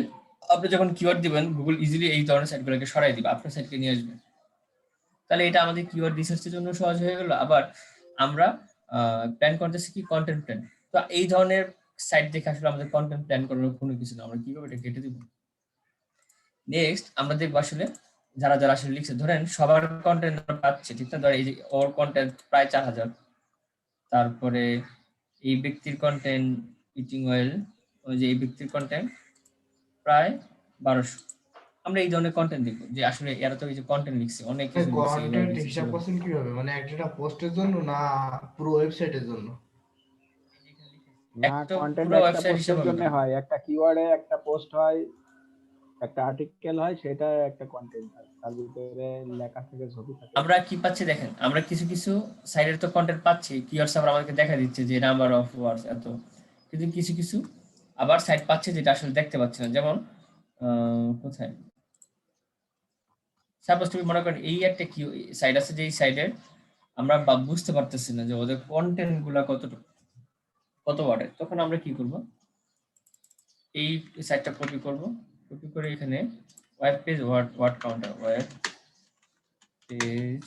আপনি যখন কিওয়ার্ড দিবেন, গুগল ইজিলি এই ধরনের সাইটগুলোকে সরাই দিবে, আপনার সাইটকে নিয়ে আসবে। তাহলে এটা আমাদের কিওয়ার্ড রিসার্চের জন্য সহজ হয়ে গেল। আবার আমরা প্ল্যান করতেছি কি কন্টেন্ট প্ল্যান। তো এই ধরনের সাইট দেখে আসলে আমাদের কন্টেন্ট প্ল্যান করার কোনো কিছু না, আমরা কিভাবে এটা কেটে দিব। নেক্সট আমরা দেখবো আসলে যারা যারা আসলে লিখছে, ধরেন সবার কন্টেন্ট পাচ্ছে, ঠিক না? ধরেন এই যে ওর কন্টেন্ট প্রায় 4000, তারপরে এই ব্যক্তির কন্টেন্ট ইটিং ওয়েল, ওই যে এই ব্যক্তির কন্টেন্ট প্রায় 1200। আমরা এই ধরনের কন্টেন্ট দেখবো যে আসলে এরা তো এই যে কন্টেন্ট লিখছে, অনেক কিছু লিখছে, এভাবে কন্টেন্ট লিখছে, হিসাব সেভাবে লিখছে। করছেন কিভাবে, মানে একটা পোস্টের জন্য না পুরো ওয়েবসাইটের জন্য? না, একটা কন্টেন্ট পুরো একটা ওয়েবসাইট হিসাব পোস্টের হবে জন্য না। হয়, একটা কিওয়ার্ডে একটা পোস্ট হয়, একটা আর্টিকেল হয়, সেটা একটা কন্টেন্ট হয়, তার ভিতরে লেখা থাকে, ছবি থাকে। আমরা কি পাচ্ছি দেখেন, আমরা কিছু কিছু সাইটের তো কন্টেন্ট পাচ্ছি, কিওয়ার্ড সার্ভার আমাদেরকে দেখা দিচ্ছে যে নাম্বার অফ ওয়ার্ডস এত, কিন্তু কিছু কিছু আবার সাইট পাচ্ছে যেটা আসলে দেখতে পাচ্ছি না। যেমন কোথায়, সাপোজ তুমি মনে করেন এই একটা কি সাইট আছে, যে এই সাইডের আমরা বুঝতে পারতেছি না যে ওদের কন্টেন্ট গুলা কত ওয়ার্ডের। তখন আমরা কি করব, এই সাইটটা কপি করব, কপি করে এখানে web page word counter, web page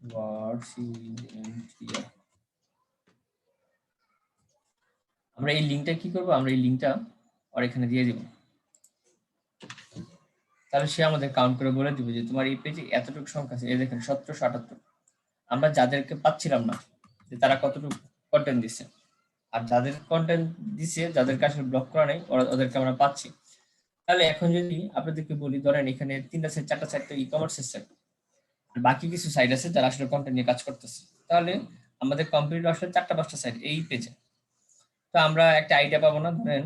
words ইউএনটিআর, আমরা এই লিংকটা কি করব, আমরা এই লিংকটা আর এখানে দিয়ে দিব। তাহলে সে আমাদের কাউন্ট করে বলে দিবে যে তোমার এই পেজে এতটুকু সংখ্যা আছে, এই দেখেন 1778। আমরা যাদেরকে পাচ্ছিলাম না যে তারা কতটুকু কন্টেন্ট দিচ্ছে, আর যাদের কন্টেন্ট দিছে, যাদেরকে আসলে ব্লক করা নেই, ওদেরকে আমরা পাচ্ছি। তাহলে এখন যদি আপনাদেরকে বলি, ধরেন এখানে 3টা সাইট 4টা সাইট তো ই কমার্সের সাইট, বাকি কিছু সাইট আছে যারা আসলে কন্টেন্ট নিয়ে কাজ করতেছে। তাহলে আমাদের কম্পিউটার আসলে 4টা 5টা সাইট এই পেজে। তো আমরা একটা আইডিয়া পাবো না, ধরেন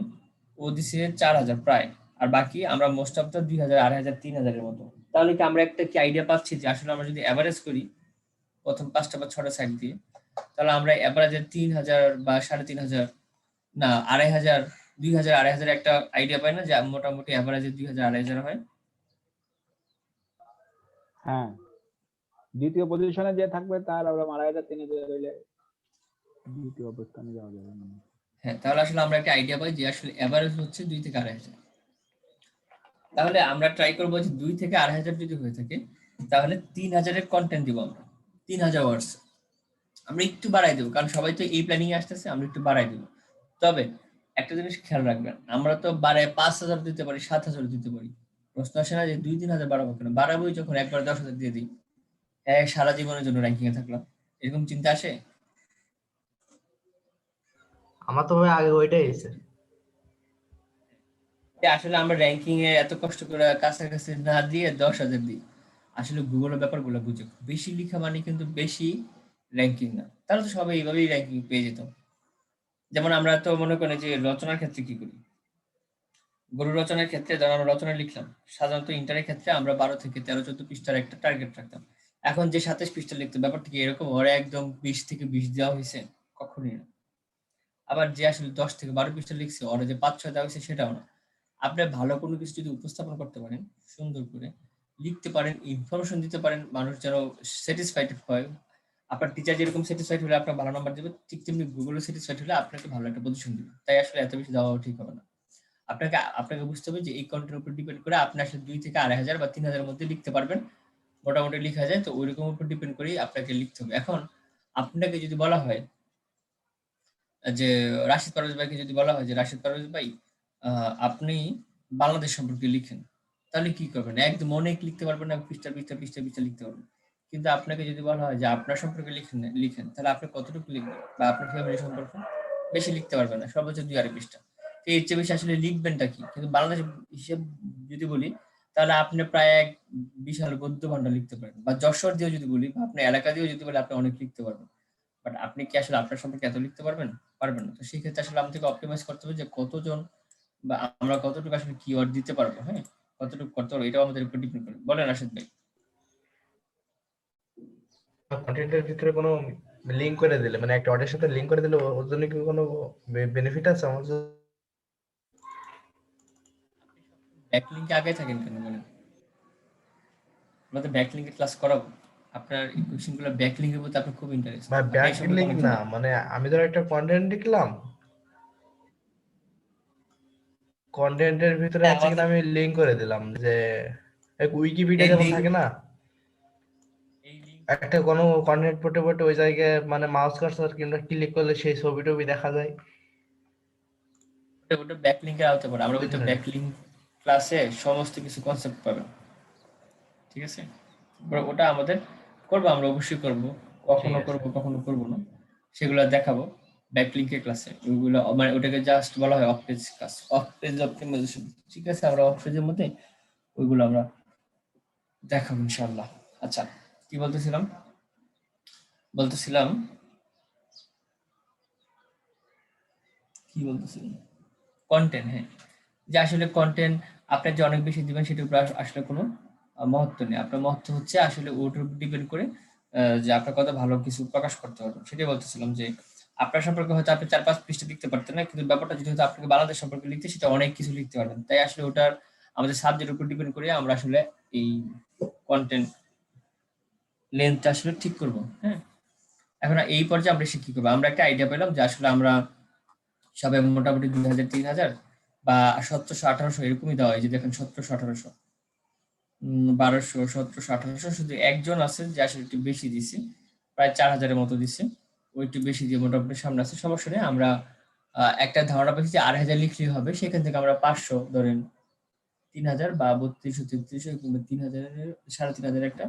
ও দিছে 4000 প্রায়, আর বাকি আমরা মোস্ট অফ দ্য 2000, 2500, 3000 এর মতো। তাহলে কি আমরা একটা কি আইডিয়া পাচ্ছি যে আসলে আমরা যদি অ্যাভারেজ করি প্রথম 5টা বা 6টা সাইট দিয়ে, তাহলে আমরা অ্যাভারেজে 3000 বা 3500, না 2500, 2000, 2500 একটা আইডিয়া পাই না যে মোটামুটি অ্যাভারেজে 2000, 2500 হয়। হ্যাঁ, দ্বিতীয় পজিশনে যে থাকবে তার আমরা 2500-3000 হইলে দ্বিতীয় অবস্থানে যাওয়া যাবে না। হ্যাঁ, তাহলে আসলে আমরা একটা আইডিয়া পাই যে আসলে এভারেজ হচ্ছে 2 থেকে 2500। তাহলে আমরা ট্রাই করবো যে 2 থেকে 2500 যদি হয়ে থাকে, তাহলে 3000 এর কন্টেন্ট দিব আমরা, 3000 ওয়ার্ডস। আমরা একটু বাড়াই দেবো, কারণ সবাই তো এই প্ল্যানিং এ আসতেছে, আমরা একটু বাড়াই দেবো। তবে একটা জিনিস খেয়াল রাখবেন, আমরা তো বাড়ায় 5000 দিতে পারি, 7000 দিতে পারি। প্রশ্ন আসে না যে 2-3000 বাড়াবো কেন, বাড়াবোই যখন একবার 10,000 দিয়ে দিই, সারা জীবনের জন্য র্যাঙ্কিং এ থাকলাম, এরকম চিন্তা আসে। আমার তো ভাই আগে ওইটাই এসে। আসলে আমরা র্যাঙ্কিং এ এত কষ্ট করে কাছাকাছি না দিয়ে 10,000 দিই। আসলে গুগলের ব্যাপারগুলো বুঝে, বেশি লেখা মানে কিন্তু বেশি র্যাঙ্কিং না, তাহলে তো সবাই এইভাবেই র্যাঙ্কিং পেয়ে যেত। যেমন আমরা তো মনে করি যে রচনার ক্ষেত্রে কি করি, গরু রচনার ক্ষেত্রে ধর আমরা রচনা লিখলাম, সাধারণত ইন্টারের ক্ষেত্রে আমরা 12 থেকে 13-14 পৃষ্ঠার একটা টার্গেট রাখতাম। এখন যে 27 পৃষ্ঠা লিখতে, ব্যাপারটা কি এরকম ওরা একদম 20 থেকে 20 দেওয়া হয়েছে? কখনোই না। আবার যে আসলে 10 থেকে 12 পৃষ্ঠা লিখছে ওরা যে 5-6 দেওয়া হয়েছে সেটাও না। আপনি ভালো কোনো কিছু যদি উপস্থাপন করতে পারেন, সুন্দর করে লিখতে পারেন, ইনফরমেশন দিতে পারেন, মানুষ যেন স্যাটিসফাইড হয়। আপনার টিচার যেরকম স্যাটিসফাইড হলে আপনার ভালো নাম্বার দেবে, ঠিক তেমনি গুগলও স্যাটিসফাইড হলে আপনাকে ভালো একটা পজিশন দিবে। তাই আসলে এত বেশি দেওয়াও ঠিক হবে না। আপনাকে বুঝতে হবে যে এই কন্টেন্টের উপর ডিপেন্ড করে আপনি আসলে 2 থেকে 2,500 বা 3,000 এর মধ্যে লিখতে পারবেন। মোটামুটি লিখা যায়, তো ওইরকম উপর ডিপেন্ড করেই আপনাকে লিখতে হবে। এখন আপনাকে যদি বলা হয় যে রাশিদ পারভেজ ভাইকে যদি বলা হয় যে রাশিদ পারভেজ ভাই আপনি বাংলাদেশ সম্পর্কে লিখেন, তাহলে কি করবেন? একদম অনেক লিখতে পারবেন না, পৃষ্ঠা পৃষ্ঠা পৃষ্ঠা পৃষ্ঠা লিখতে পারবেন। কিন্তু আপনাকে যদি বলা হয় যে আপনার সম্পর্কে লিখেন, তাহলে আপনি কতটুকু লিখবেন? বা আপনার ফ্যামিলি সম্পর্কে বেশি লিখতে পারবেন না, সর্বোচ্চ 2-2 পৃষ্ঠা। তো এর চেয়ে বেশি আসলে লিখবেনটা কি? কিন্তু বাংলাদেশ হিসেব যদি বলি, তাহলে আপনি প্রায় এক বিশাল গদ্য ভান্ডার লিখতে পারেন। বা যশোর দিয়েও যদি বলি, বা আপনি এলাকা দিয়েও যদি বলি, আপনি অনেক লিখতে পারবেন। বাট আপনি কি আসলে আপনার সম্পর্কে এত লিখতে পারবেন? পারবেন না। তো সেই ক্ষেত্রে আসলে আমাদেরকে অপটিমাইজ করতে হবে যে কতজন বা আমরা কতটুকু আসলে কিওয়ার্ড দিতে পারবো, হ্যাঁ? কতটুকু করতে পারবো এটাও আমাদের উপর ডিপেন্ড করে। বলেন রাশিদ ভাই। কন্টেন্টের ভিতরে কোনো লিঙ্ক করে দিলে, মানে একটা অডিওর সাথে লিঙ্ক করে দিলে ওর জন্য কি কোনো বেনিফিট আছে আমার জন্য? ব্যাকলিংকে আগে থাকেন কেন বলেন? আমরা তো ব্যাকলিংকের ক্লাস করাবো। আপনার এই কোশ্চেনগুলো ব্যাকলিংক এর প্রতি আপনার খুব ইন্টারেস্ট। বা আপনি ব্যাক এই সম্পর্কে লিঙ্ক অনেক না, জানেন। মানে আমি ধর একটা কন্টেন্ট লিখলাম, কন্টেন্টের ভিতরে হ্যাঁ, হচ্ছে কিনা আমাদের আমি লিঙ্ক করে দিলাম যে উইকিপিডিয়া এই যেমন লিঙ্ক থাকে না, এই লিঙ্ক একটা কোনো কন্টেন্ট পড়তে পড়তে ওই জায়গায় মানে মাউস কার্সর কিংবা ক্লিক করলে সেই ছবি টবি দেখা যায়। ওটা ব্যাকলিংকের আওতায় পড়ে। আমরা কিন্তু বুঝলেন? ব্যাকলিংক ক্লাসে সমস্ত কিছু কনসেপ্ট পাবেন। ঠিক আছে? ওটা আমাদের করবো, আমরা অবশ্যই করবো। ঠিক কখনো আছে। করবো, কখনো করবো না। সেগুলো দেখাবো ব্যাকলিংকের ক্লাসে। ওইগুলো মানে ওটাকে জাস্ট বলা হয় off page class, off page optimization. ঠিক আছে? আমরা অফ পেজের মধ্যে ওইগুলো আমরা দেখাবো ইনশাআল্লাহ। আচ্ছা, কি বলতেছিলাম? বলতেছিলাম কি বলতেছিলাম কন্টেন্ট, হ্যাঁ। যে আসলে কন্টেন্ট আপনি যে অনেক বেশি দিবেন সেটার উপর আসলে কোনো মহত্ব নেই। আপনার মহত্ব হচ্ছে আসলে ওটার উপর ডিপেন্ড করে যে আপনার কত ভালো কিছু প্রকাশ করতে পারবেন। সেটাই বলতেছিলাম যে আপনার সম্পর্কে হয়তো আপনি 4-5 পৃষ্ঠা লিখতে পারতেন না, কিন্তু ব্যাপারটা যদি হয়তো আপনাকে বাংলাদেশ সম্পর্কে লিখতে, সেটা অনেক কিছু লিখতে পারবেন। তাই আসলে ওটার আমাদের সাবজেক্টের উপর ডিপেন্ড করে আমরা আসলে এই কন্টেন্ট লেন্থটা আসলে ঠিক করব, হ্যাঁ। এখন এই পর্যায়ে আমরা কি করবো? আমরা একটা আইডিয়া পেলাম যে আসলে আমরা সবাই মোটামুটি 2,000-3,000 বা 1700-1800 এরকমই দেওয়া হয়। যে দেখেন 1700-1800, 1200-1700-1800, শুধু একজন আছে যে আসলে একটু বেশি দিছে, প্রায় 4,000-এর মতো দিছে। ও একটু বেশি দিয়ে মোটামুটি সামনে আছে, সমস্যা নেই। আমরা একটা ধারণা পেয়েছি যে 2,500 লিখলেই হবে। সেখান থেকে আমরা 500 ধরেন 3,000 বা 3200-3300 কিংবা 3,000 3,500 একটা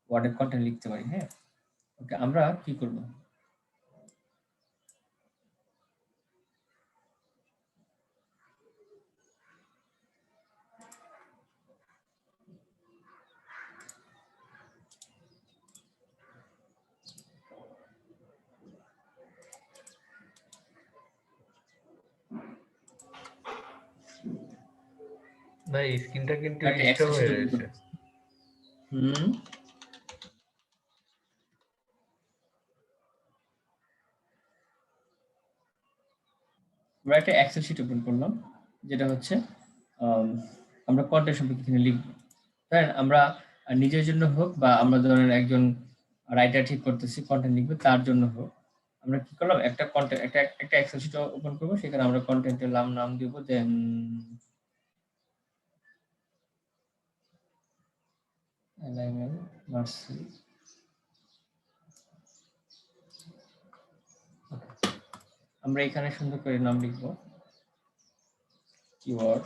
ওয়ার্ডের কন্টেন্ট লিখতে পারি, হ্যাঁ। ওকে, আমরা কি করব? ভাই স্ক্রিনটা কিন্তু একটা স্টপ এক্সেল শিট হয়ে ওপেন রয়েছে। করব। হুম, আমরা একটা এক্সেল শিট ওপেন করলাম, যেটা হচ্ছে আম, আমরা কন্টেন্ট সম্পর্কে এখানে লিখবো। ধরেন আমরা নিজের জন্য হোক বা আমরা ধরেন একজন রাইটার ঠিক করতেছি কন্টেন্ট লিখবে তার জন্য হোক, আমরা কি করলাম একটা কন্টেন্ট একটা একটা এক্সেল শিট ওপেন করবো। সেখানে আমরা কন্টেন্টের নাম দিব, দেন নার্সারি। আমরা এখানে সুন্দর করে নাম লিখবো, কিওয়ার্ড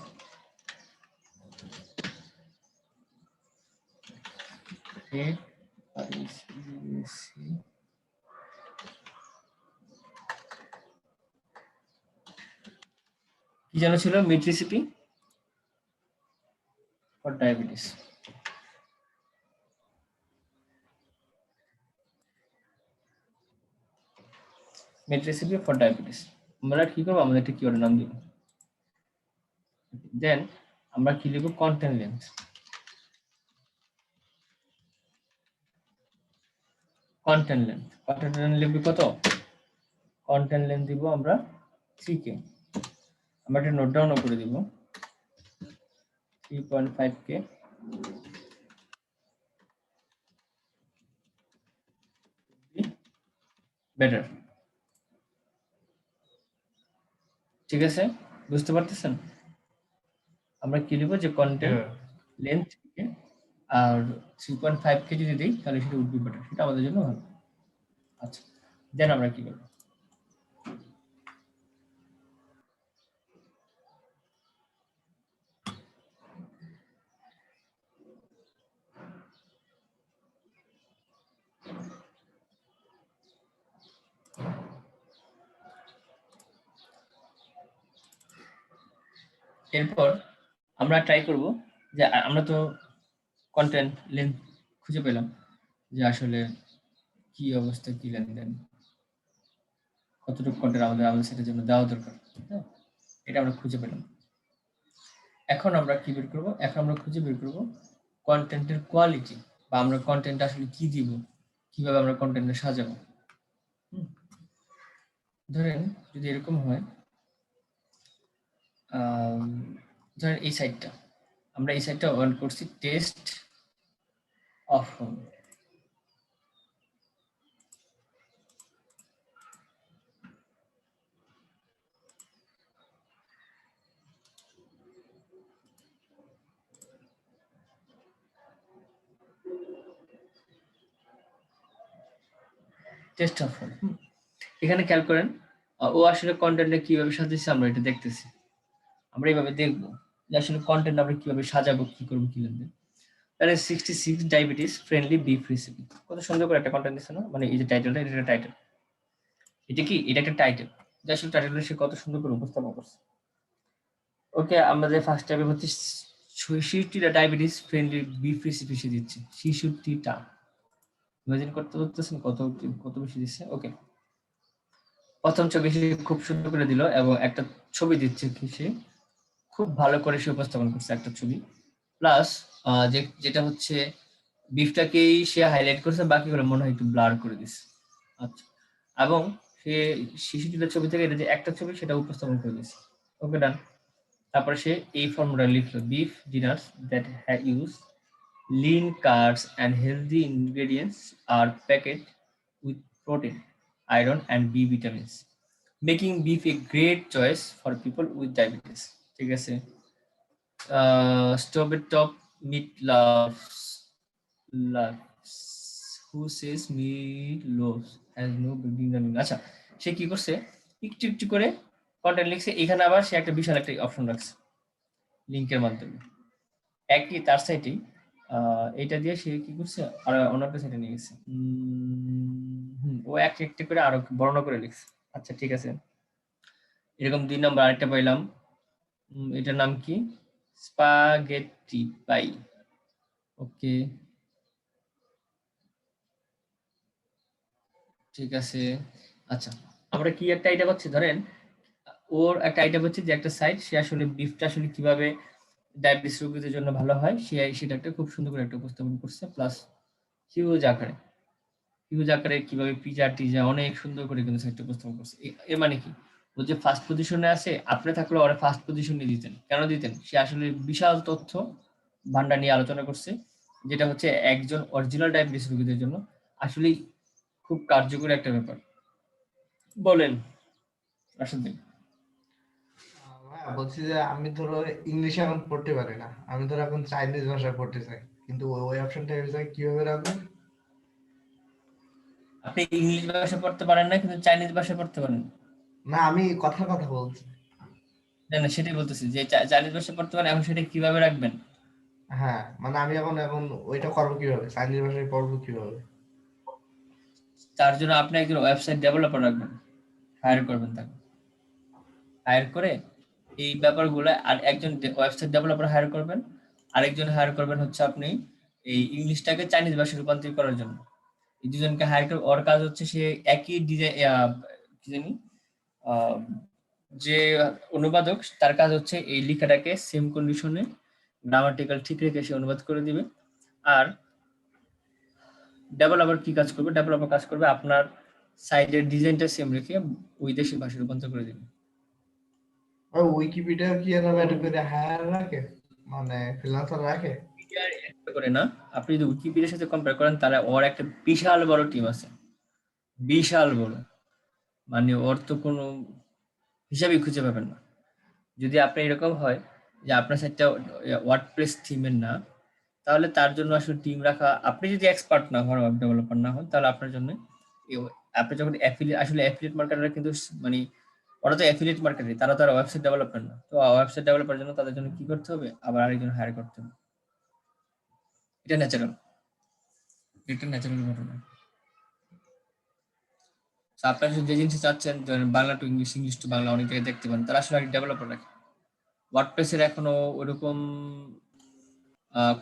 কি যেন ছিল, meat recipe. For diabetes. Meat recipe for diabetes. আমরা কি করবো, আমাদের একটা কিওয়ার্ড নাম দিব, দেন আমরা কি লিখব, কন্টেন্ট লেন্থ। কন্টেন্ট লেন্থ লিখবি কত, কন্টেন্ট লেন্থ দিব আমরা 3K। আমরা একটা নোট ডাউনও করে দিব 3.5K। বেটার, ঠিক আছে, বুঝতে পারতেছেন? আমরা কি লিখব যে কন্টেন্ট লেন্থ আর 3.5K যদি দিই তাহলে সেটা উঠবে বেটার, সেটা আমাদের জন্য ভালো। আচ্ছা, দেন আমরা কি করব, এরপর আমরা ট্রাই করব যে আমরা তো কন্টেন্ট লেন্থ খুঁজে পেলাম যে আসলে কি অবস্থা, কি লেনদেন, কতটুকু কন্টেন্ট আমাদের সেটার জন্য দেওয়া দরকার, হ্যাঁ, এটা আমরা খুঁজে পেলাম। এখন আমরা কি বের করব, এখন আমরা খুঁজে বের করব কন্টেন্টের কোয়ালিটি, বা আমরা কন্টেন্ট আসলে কি দিব, কিভাবে আমরা কন্টেন্টটা সাজাবো। ধরেন যদি এরকম হয়, ধরেন এই সাইটটা, আমরা এই সাইটটা অন করছি test of home. Test of home, এখানে খেয়াল করেন ও আসলে কন্টেন্টটা কিভাবে সাজাইছে আমরা এটা দেখতেছি। আমরা এইভাবে দেখবো যে আসলে কন্টেন্ট আমরা কিভাবে সাজাবো, কি করবো, কি লিখবো। তাহলে 66 ডায়াবেটিস ফ্রেন্ডলি বিফ রেসিপি, কত সুন্দর করে একটা কন্টেন্ট দিছে না, মানে এই যে টাইটেলটা, এটা একটা টাইটেল, এটা কি, এটা একটা টাইটেল, যে আসলে টাইটেলটা সে কত সুন্দর করে উপস্থাপন করছে। ওকে, আমাদের ফার্স্ট টাইপে হচ্ছে 66টা ডায়াবেটিস ফ্রেন্ডলি বিফ রেসিপি সে দিচ্ছে, 66টা, ইমাজিন করতে পারতেছেন কত কত বেশি দিচ্ছে। ওকে, প্রথম ছবি সে খুব সুন্দর করে দিল এবং একটা ছবি দিচ্ছে কি সে খুব ভালো করে সে উপস্থাপন করছে একটা ছবি, প্লাস যেটা হচ্ছে বিফটাকেই সে হাইলাইট করছে, বাকিগুলো মনে হয় একটু ব্লার করে দিচ্ছে। আচ্ছা, এবং সে 66টা ছবি থেকে এটা যে একটা ছবি সেটা উপস্থাপন করে দিচ্ছে। ওকে, ডান। তারপরে সে এই ফর্মুলা লিখলো, beef dinners that use lean carbs and healthy ingredients are packed with protein, iron and B vitamins, making beef a great choice for people with diabetes. ঠিক আছে, stove top meat loves who says meat loves has no beginning. আচ্ছা, সে কি করছে, একটু একটু করে content লিখছে, এখানে আবার সে একটা বিশাল একটা অপশন রাখছে লিংকের মাধ্যমে, একই তার সাইটেই এটা দিয়ে সে কি করছে আর অন্য একটা সাইটে নিয়ে গেছে, ও একটা করে আরো বর্ণনা করে লিখছে। আচ্ছা, ঠিক আছে, এরকম 2 নম্বর আরেকটা পাইলাম, এটার নাম কি, স্পাগেটি পাই। ওকে, ঠিক আছে। আচ্ছা, আমরা কি একটা আইডিয়া পাচ্ছি, ধরেন ওর একটা আইডিয়া পাচ্ছি যে একটা সাইট সে আসলে বিফটা আসলে কিভাবে ডায়াবেটিস রোগীদের জন্য ভালো হয় সেটা একটা খুব সুন্দর করে একটা উপস্থাপন করছে, প্লাস হিউজ আকারে কিভাবে পিজা টিজা অনেক সুন্দর করে কিন্তু সাইটটা উপস্থাপন করছে। এর মানে কি, ও যে ফার্স্ট পজিশনে আছে, আপনি থাকলে ওরা ফার্স্ট পজিশনে দিতেন, কেন দিতেন, সে আসলে বিশাল তথ্য ভান্ডার নিয়ে আলোচনা করছে, যেটা হচ্ছে একজন অরিজিনাল ডায়াবেটিস রোগীদের জন্য আসলে খুব কার্যকরী একটা ব্যাপার। বলেন রাশেদ। বলছি যে আমি ধরো ইংলিশে এখন পড়তে পারি না, আমি ধরো এখন চাইনিজ ভাষা পড়তে চাই, কিন্তু ওই অপশনটা কিভাবে রাখবেন? আপনি ইংলিশ ভাষা পড়তে পারেন না, কিন্তু চাইনিজ ভাষা পড়তে পারেন না, আমি কথা বলছি। না, সেটাই বলতেছি যে চাইনিজ ভাষা পড়তে পারেন, এখন সেটা কিভাবে রাখবেন? হ্যাঁ, মানে আমি এখন ওইটা করবো কিভাবে, চাইনিজ ভাষায় পড়বো কিভাবে? তার জন্য আপনি একজন ওয়েবসাইট ডেভেলপার রাখবেন, হায়ার করবেন, তাকে হায়ার করে এই ব্যাপারগুলো, আর একজন ওয়েবসাইট ডেভেলপার হায়ার করবেন, আরেকজন হায়ার করবেন হচ্ছে আপনি এই ইংলিশটাকে চাইনিজ ভাষায় রূপান্তর করার জন্য। এই দুজনকে হায়ার করে ওর কাজ হচ্ছে সে একই ডিজাইন কি জানি যে অনুবাদক তার কাজ হচ্ছে এই লেখাটাকে সেম কন্ডিশনে গ্রামাটিক্যাল ঠিক রেখে সে অনুবাদ করে দিবে। আর ডেভেলপার কি কাজ করবে? ডেভেলপার কাজ করবে আপনার সাইটের ডিজাইনটা সেম রেখে ওই দেশের ভাষায় রূপান্তর করে দিবে। আর উইকিপিডিয়া কি এরকম একটা করে হায়ার রাখে, মানে ফ্রিল্যান্সার রাখে? করে না, আপনি যদি উইকিপিডিয়ার সাথে কম্পেয়ার করেন তাহলে ওর একটা বিশাল বড় টিম আছে, বিশাল বড়, মানে ওর তো কোনো হিসাবই খুঁজে পাবেন না। যদি আপনার এরকম হয় যে আপনার সাইটটা ওয়ার্ডপ্রেস থিমের না, তাহলে তার জন্য আসলে টিম রাখা, আপনি যদি এক্সপার্ট না হন, ওয়েব ডেভেলপার না হন, তাহলে আপনার জন্য আপনি যখন অ্যাফিলিয়েট মার্কেটাররা কিন্তু মানে ওরা তো অ্যাফিলিয়েট মার্কেটারই, তারা তো আর ওয়েবসাইট ডেভেলপমেন্ট না। তো ওয়েবসাইট ডেভেলপার জন্য তাদের জন্য কি করতে হবে? আবার আরেকজন হায়ার করতে হবে। এটা ন্যাচারাল, এটা ন্যাচারাল ঘটনা। আপনারা যে জিনিস চাচ্ছেন Bangla to English, English to Bangla অনেক জায়গায় দেখতে পান, তারা আসলে ডেভেলপার রাখে। ওয়ার্ডপ্রেসের এখনো ওরকম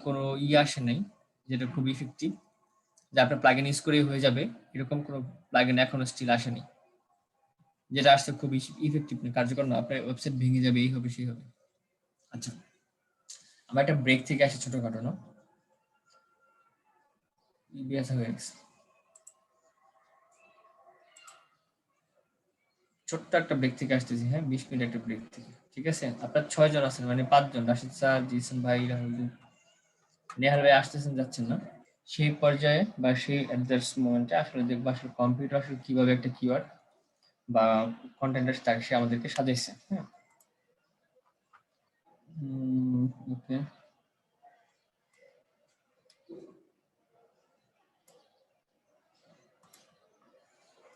কোনো আসে নাই যেটা খুব ইফেক্টিভ, যে আপনার প্লাগইন ইউজ করেই হয়ে যাবে, এরকম কোনো প্লাগইন এখনো স্টিল আসেনি। যেটা আসছে খুব ইফেক্টিভ না, কার্যকর না, আপনার ওয়েবসাইট ভেঙে যাবে, এই হবে সেই হবে। আচ্ছা, আমার একটা ব্রেক থেকে আসে ছোটখাটো না, ব্যথা হয়ে গেছে। ছোট্ট একটা ব্রেক থেকে আসতেছি, হ্যাঁ 20 মিনিট একটা ব্রেক থেকে, ঠিক আছে? আপনার 6 জন আছেন, মানে 5 জন, রাশিদ স্যার, জিসন ভাই, রাহুল, নেহাল ভাই আসতেছেন যাচ্ছেন না। সেই পর্যায়ে বা সেই মোমেন্টে আসলে দেখবো আসলে কম্পিউটার আসলে কিভাবে একটা কিওয়ার্ড বা কন্টেন্ট তাকে সে আমাদেরকে সাজাইছে। হ্যাঁ, ওকে,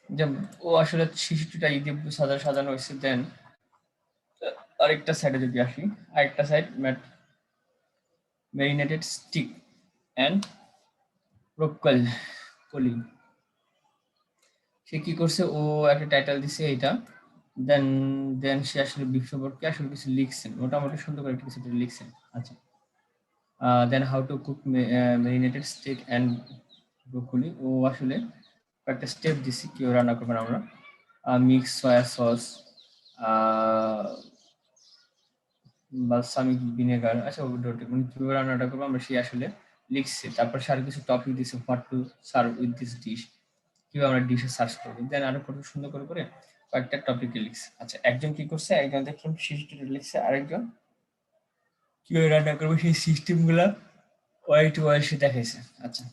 যেমন ও আসলে শিশুটিটা ঈদে সাজানো হয়েছে। দেন আরেকটা সাইডে যদি আসি, আরেকটা side marinated steak and broccoli. সে কি করছে, ও একটা টাইটেল দিছে এইটা, দেন দেন সে আসলে সম্পর্কে আসলে কিছু লিখছেন, মোটামুটি সুন্দর করে কিছু লিখছেন। আচ্ছা, then how to cook marinated steak and broccoli. ও আসলে একটা স্টেপ দিছি কিভাবে রান্না করবেন আমরা, mix soya sauce, balsamic vinegar. আচ্ছা, মানে কিভাবে রান্নাটা করবো আমরা সে আসলে লিখছি। তারপর সে আরো কিছু টপিক দিছে, what to serve with this dish, কিভাবে আমরা ডিশে সার্চ করবো। দেন আরো কত সুন্দর করে করে কয়েকটা টপিকে লিখছে। আচ্ছা, একজন কি করছে, একজন দেখলাম সিস্টেম লিখছে, আরেকজন কিভাবে রান্না করবো সেই সিস্টেম গুলা ওয়াই টু ওয়াই সে দেখাইছে। আচ্ছা,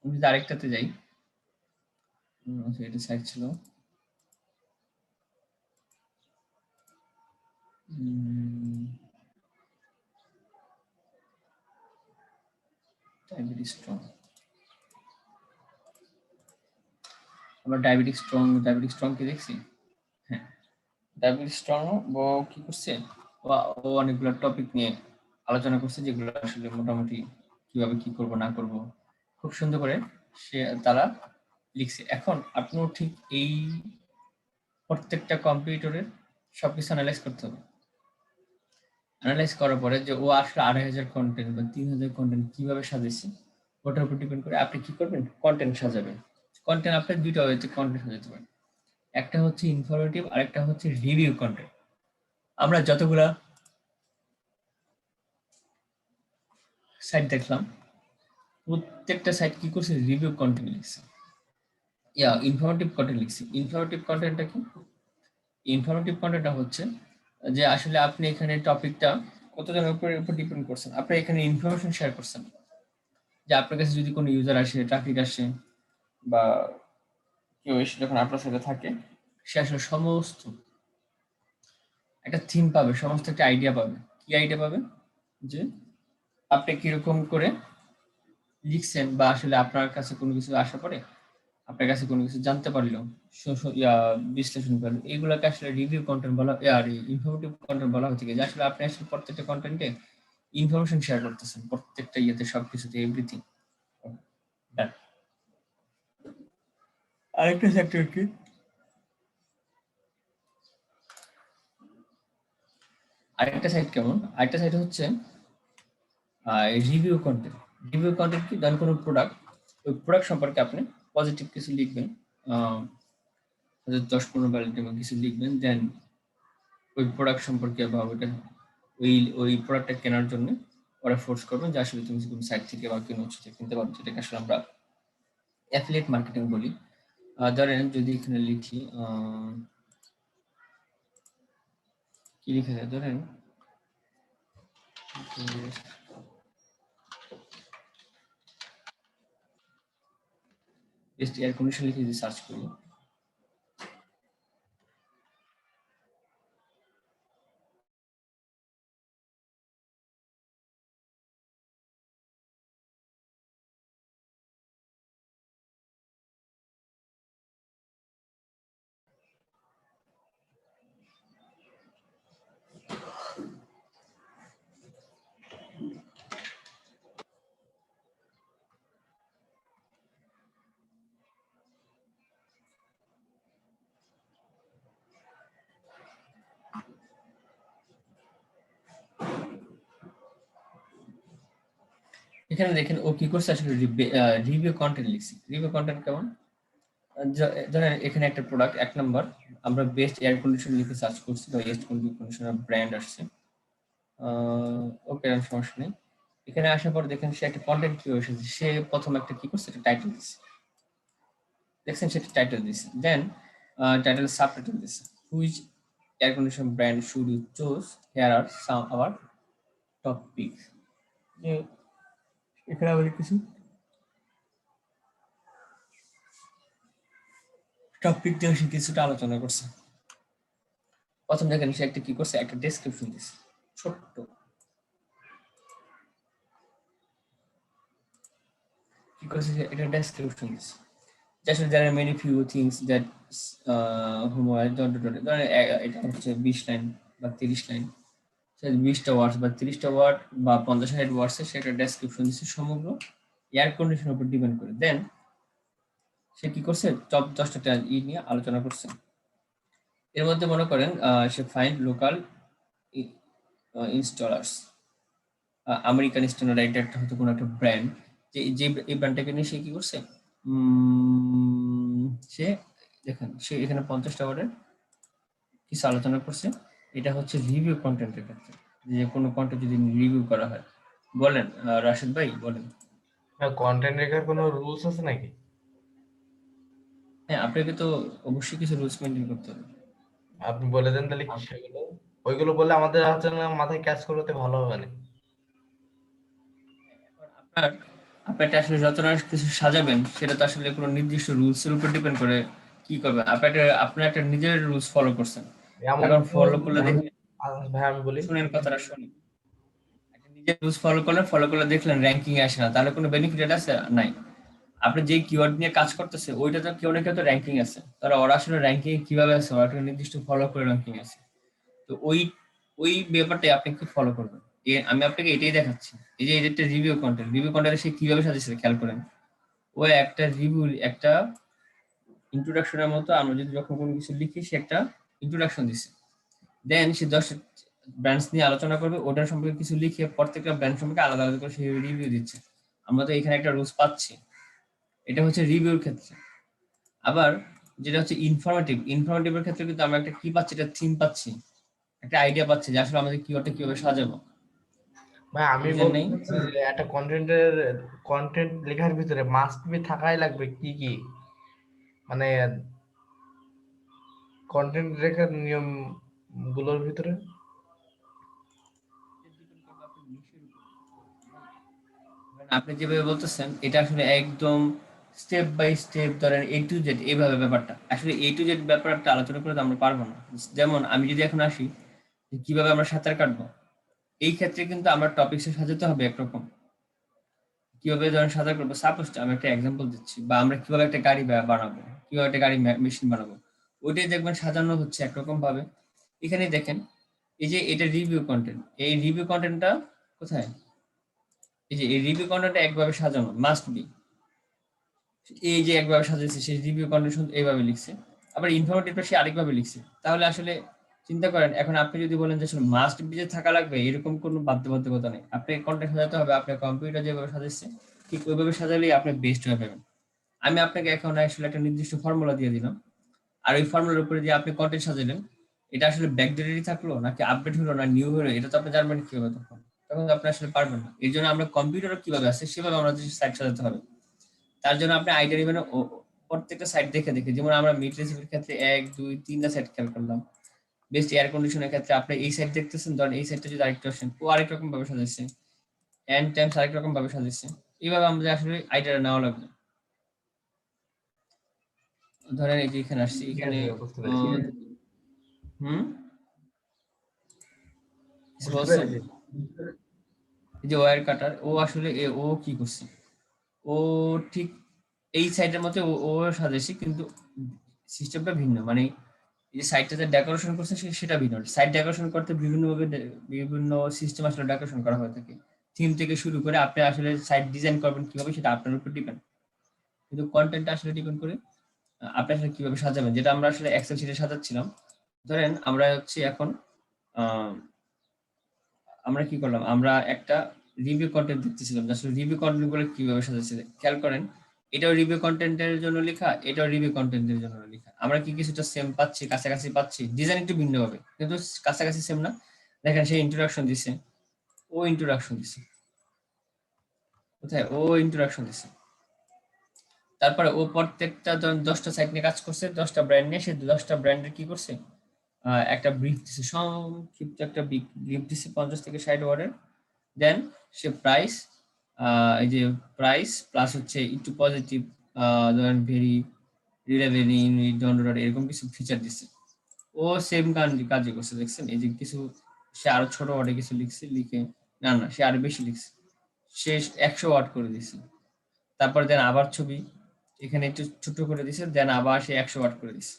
আমি যদি আরেকটাতে যাই, এটা সাইড ছিল, ডায়াবেটিস স্ট্রং, আমরা ডায়াবেটিস স্ট্রং কি দেখছি? হ্যাঁ, ডায়াবেটিস স্ট্রং ও কি করছে, ও অনেকগুলো টপিক নিয়ে আলোচনা করছে, যেগুলো আসলে মোটামুটি কিভাবে কি করব না করব খুব সুন্দর করে তারা লিখছে। এখন আপনিও ঠিক এই প্রত্যেকটা কম্পিউটারের সবকিছু অ্যানালাইজ করতে হবে। অ্যানালাইজ করার পরে যে ও আসলে 2500 কন্টেন্ট বা 3000 কন্টেন্ট কিভাবে সাজাইছে, ওটার উপর ডিপেন্ড করে আপনি কি করবেন, কন্টেন্ট সাজাবেন। কন্টেন্ট আপনি দুইটা ওয়েতে কন্টেন্ট সাজাতে পারেন, একটা হচ্ছে ইনফরমেটিভ আর একটা হচ্ছে রিভিউ কন্টেন্ট। আমরা যতগুলা সাইট দেখলাম, প্রত্যেকটা সাইট কি করছে, রিভিউ কন্টেন্ট লিখছে, ইনফরমেটিভ কন্টেন্ট লিখছে। ইনফরমেটিভ কন্টেন্টটা কি? ইনফরমেটিভ কন্টেন্টটা হচ্ছে যে আসলে আপনি এখানে টপিকটা কতজনের উপর ডিপেন্ড করছেন, আপনি এখানে ইনফরমেশন শেয়ার করছেন, যে আপনার কাছে যদি কোনো ইউজার আসে, ট্রাফিক আসে, বা কেউ এসে যখন আপনার সাথে থাকে, সে আসলে সমস্ত একটা থিম পাবে, সমস্ত একটা আইডিয়া পাবে। কি আইডিয়া পাবে? যে আপনি কিরকম করে লিখছেন, বা আসলে আপনার কাছে কোনো কিছু আসা পরে আপনার কাছে কোনো কিছু জানতে পারলো, বিশ্লেষণ করলো, এইগুলোকে আসলে রিভিউ কন্টেন্ট বলা, আর ইনফরমেটিভ কন্টেন্ট বলা হচ্ছে, যে আসলে আপনি আসলে প্রত্যেকটা কন্টেন্টে ইনফরমেশন শেয়ার করতেছেন, প্রত্যেকটা ইয়েতে, সবকিছুতে, এভরিথিং। আরেকটা সেক্টর কি, আরেকটা সাইট কেমন, আরেকটা সাইট হচ্ছে রিভিউ কন্টেন্ট। রিভিউ কন্টেন্ট কি, ধরেন কোনো প্রোডাক্ট, ওই প্রোডাক্ট সম্পর্কে আপনি পজিটিভ কিছু লিখবেন, 10-15 ভ্যালিড এবং কিছু লিখবেন, দেন ওই প্রোডাক্ট সম্পর্কে বা ওইটা ওই প্রোডাক্টটা কেনার জন্য ওরা ফোর্স করবেন যে আসলে তুমি কোনো সাইট থেকে বা কোনো কিছু থেকে কিনতে পারো, যেটাকে আসলে আমরা অ্যাফিলিয়েট মার্কেটিং বলি। ধরেন যদি এখানে লিখি কি লিখা যায়, ধরেন বেস্ট এয়ার কন্ডিশন লিখে যদি সার্চ করি, এখানে দেখেন ও কি করছে, আসলে রিভিউ কন্টেন্ট লিখছে। রিভিউ কন্টেন্ট কেমন, ধরেন এখানে একটা প্রোডাক্ট 1 নাম্বার, আমরা বেস্ট এয়ার কন্ডিশন লিখে সার্চ করছি বা বেস্ট কন্ডিশনার ব্র্যান্ড আসছে, ওকে সমস্যা নেই। এখানে আসার পর দেখেন সে একটা কন্টেন্ট কি এসেছে, সে প্রথম একটা কি করছে, একটা টাইটেল দিচ্ছে, দেখছেন সেটা টাইটেল দিচ্ছে, দেন টাইটেল সাবটাইটেল দিচ্ছে, which air condition brand should you choose, here are some our top pick. এখানে আবার কিছু টপিক দিয়ে সে কিছুটা আলোচনা করছে। প্রথম দেখেন সে একটা কি করছে, একটা ডেসক্রিপশন দিচ্ছে ছোট্ট, কি করছে এটা ডেসক্রিপশন দিচ্ছে, আসলে there are many few things that এটা হচ্ছে 20 লাইন বা 30 লাইন, 20টা ওয়ার্ডস বা 30টা ওয়ার্ড বা 50-60 ওয়ার্ডসে সেটা ডেসক্রিপশন দিচ্ছে সমগ্র এয়ার কন্ডিশনের উপর ডিপেন্ড করে। দেন সে কি করছে, টপ 10টা নিয়ে আলোচনা করছে। এর মধ্যে মনে করেন সে ফাইন্ড লোকাল ইনস্টলার্স, আমেরিকান ইনস্টলার, এটা একটা হয়তো কোনো একটা ব্র্যান্ড, যে এই ব্র্যান্ডটাকে নিয়ে সে কি করছে, সে দেখেন সে এখানে 50টা ওয়ার্ডের কিছু আলোচনা করছে। এটা হচ্ছে রিভিউ কন্টেন্টের ক্ষেত্রে, যে কোনো কন্টেন্ট যদি রিভিউ করা হয়। বলেন রাশেদ ভাই বলেন। কন্টেন্ট লেখার কোনো রুলস আছে নাকি? হ্যাঁ, আপনাকে তো অবশ্যই কিছু রুলস মেনটেন করতে হবে। আপনি বলে দেন তাহলে কি সেগুলো, ওইগুলো বললে আমাদের হচ্ছে না মাথায় ক্যাচ করতে ভালো হবে না। আপনার আপনার আসলে যতটা কিছু সাজাবেন সেটা তো আসলে কোনো নির্দিষ্ট রুলস এর উপর ডিপেন্ড করে কি করবেন। আপনার একটা নিজের রুলস ফলো করছেন, এমন এখন কোনো ফলো করলে দেখেন, ভাই আমি বলি, শুনেন কথাটা শুনি, একটা নিজের রুলস ফলো করলে দেখলেন র্যাঙ্কিং এ আসে না, তাহলে কোনো বেনিফিট আছে নাই। আপনি যে কিওয়ার্ড নিয়ে কাজ করতেছে ওইটা তো কেউ না কেউ তো র্যাঙ্কিং আছে, তাহলে ওরা আসলে র্যাঙ্কিং কিভাবে আছে, ওরা একটা নির্দিষ্ট ফলো করে র্যাঙ্কিং আছে। তো ওই ব্যাপারটাই আপনি কি ফলো করবেন। আমি আপনাকে এটাই দেখাচ্ছি, এই যে এটা রিভিউ কন্টেন্ট সে কিভাবে সাজিয়েছে খেয়াল করেন। ও একটা রিভিউ, একটা ইন্ট্রোডাকশনের মতো, আমরা যদি যখন কোনো কিছু লিখি সে একটা ইন্ট্রোডাকশন দিচ্ছে, দেন সে 10 ব্র্যান্ডস নিয়ে আলোচনা করবে, ওটার সম্পর্কে কিছু লিখে প্রত্যেকটা ব্র্যান্ড সম্পর্কে আলাদা আলাদা করে সে রিভিউ দিচ্ছে। আমরা তো এখানে একটা রুলস পাচ্ছি, এটা হচ্ছে রিভিউর ক্ষেত্রে। আবার যেটা হচ্ছে ইনফরমেটিভের ক্ষেত্রে কিন্তু আমরা একটা কি পাচ্ছি, একটা থিম পাচ্ছি, একটা আইডিয়া পাচ্ছি যে আসলে আমাদের কিওয়ার্ডটা কিভাবে সাজাবো। ভাই আমি বুঝেন নাই? বলছি যে একটা কন্টেন্ট লেখার ভিতরে মাস্ট বি থাকাই লাগবে কি কি, মানে কন্টেন্ট লেখার নিয়ম গুলোর ভিতরে। আপনি যেভাবে বলতেছেন এটা আসলে একদম স্টেপ বাই স্টেপ, ধরেন A to Z এইভাবে ব্যাপারটা, আসলে A to Z ব্যাপারটা আলোচনা করে তো আমরা পারবো না। যেমন আমি যদি এখন আসি যে কিভাবে আমরা সাঁতার কাটবো, এই ক্ষেত্রে কিন্তু আমরা টপিকসে সাজাতে হবে একরকম। কিভাবে ধরেন সাঁতার কাটবো, সাপোজ আমি একটা এক্সাম্পল দিচ্ছি, বা আমরা কিভাবে একটা গাড়ি বানাবো, কিভাবে একটা গাড়ি মেশিন বানাবো, ওইটাই দেখবেন সাজানো হচ্ছে একরকম ভাবে। এখানে দেখেন এই যে এটা রিভিউ কন্টেন্ট, এই রিভিউ কন্টেন্টটা কোথায়, এই যে এই রিভিউ কন্টেন্টটা একভাবে সাজানো মাস্ট বি, এই যে একভাবে সাজিয়েছে সেই রিভিউ কন্টেন্ট এইভাবে লিখছে, আবার ইনফরমেটিভটা সে আরেকভাবে লিখছে। তাহলে আসলে চিন্তা করেন এখন আপনি যদি বলেন যে আসলে মাস্ট বি যে থাকা লাগবে এরকম কোনো বাধ্যবাধকতা নেই। আপনি কন্টেন্ট সাজাতে হবে, আপনার কম্পিউটার যেভাবে সাজাচ্ছে ঠিক ওইভাবে সাজালেই আপনি বেস্ট হয়ে পাবেন। আমি আপনাকে এখন আসলে একটা নির্দিষ্ট ফর্মুলা দিয়ে দিলাম, আর ওই ফর্মুলার উপরে দিয়ে আপনি কন্টেন্ট সাজালেন, এটা আসলে ব্যাকডেটেডই থাকলো নাকি আপডেট হলো না নিউ হলো, এটা তো আপনি জানবেন কিভাবে? তখন তখন তো আপনি আসলে পারবেন না। এই জন্য আমরা কম্পিউটার কিভাবে আছে সেভাবে আমরা সাইট সাজাতে হবে। তার জন্য আপনি আইডিয়া নেবেন প্রত্যেকটা সাইট দেখে দেখে, যেমন আমরা মিড রেসিপির ক্ষেত্রে 1 2 3টা সাইট খেয়াল করলাম। বেস্ট এয়ার কন্ডিশনের ক্ষেত্রে আপনি এই সাইট দেখতেছেন, ধরেন এই সাইটটা যদি আরেকটু আসেন ও আরেক রকম ভাবে সাজাচ্ছে, এন্ড টাইমস আরেক রকম ভাবে সাজাচ্ছে। এইভাবে আমাদের আসলে আইডিয়াটা নেওয়া লাগবে। ধরেন এই যে এখানে আসছি, ঠিক এখানে আছে, বুঝতে পেরেছি। হুম বুঝতে পেরেছি। এই যে ওয়্যার কাটার ও আসলে ও কি করছে, ও ঠিক এই সাইটের মধ্যে ও সাজাইছে কিন্তু সিস্টেমটা ভিন্ন। মানে এই যে সাইটটাতে ডেকোরেশন করছে সেটা ভিন্ন। সাইট ডেকোরেশন করতে বিভিন্নভাবে বিভিন্ন সিস্টেম আসলে ডেকোরেশন করা হয়ে থাকে। থিম থেকে শুরু করে আপনি আসলে সাইট ডিজাইন করবেন কিভাবে সেটা আপনার উপর ডিপেন্ড। কিন্তু কন্টেন্টটা আসলে ডিপেন্ড করে আপনি আসলে কিভাবে সাজাবেন, যেটা আমরা আসলে এক্সেল শিটে সাজাচ্ছিলাম। ধরেন আমরা হচ্ছে এখন আমরা কি করলাম, আমরা একটা রিভিউ কন্টেন্ট দেখতেছিলাম যে আসলে রিভিউ কন্টেন্ট গুলো কিভাবে সাজাচ্ছে। খেয়াল করেন এটাও রিভিউ কন্টেন্টের জন্য লেখা, এটাও রিভিউ কন্টেন্টের জন্য লেখা। আমরা কি কিছুটা সেম পাচ্ছি, কাছাকাছি পাচ্ছি, ডিজাইন একটু ভিন্ন হবে কিন্তু কাছাকাছি সেম না। দেখেন সে ইন্ট্রোডাকশন দিছে, ও ইন্ট্রোডাকশন দিছে, কোথায় ও ইন্ট্রোডাকশন দিছে। তারপরে ও প্রত্যেকটা 10টা সাইট নিয়ে কাজ করছে, 10টা ব্র্যান্ড নিয়ে, সে 10টা ব্র্যান্ডের কি করছে একটা ব্রিফ দিছে, সংক্ষিপ্ত একটা ব্রিফ দিছে 50 থেকে 60 ওয়ার্ডের। দেন সে প্রাইস, এই যে প্রাইস প্লাস হচ্ছে একটু পজিটিভ, ধরেন ভেরি রিলেভেন্ট ডাউনলোড এরকম কিছু ফিচার দিচ্ছে। ও সেম কাজই করছে, দেখছেন এই যে কিছু সে আরো ছোট ওয়ার্ডে কিছু লিখছে, লিখে না সে আরো বেশি লিখছে, সে 100 ওয়ার্ড করে দিছে। তারপর দেন আবার ছবি এখানে একটু ছোট করে দিছে, দেন আবার সে 100 ওয়াট করে দিছে।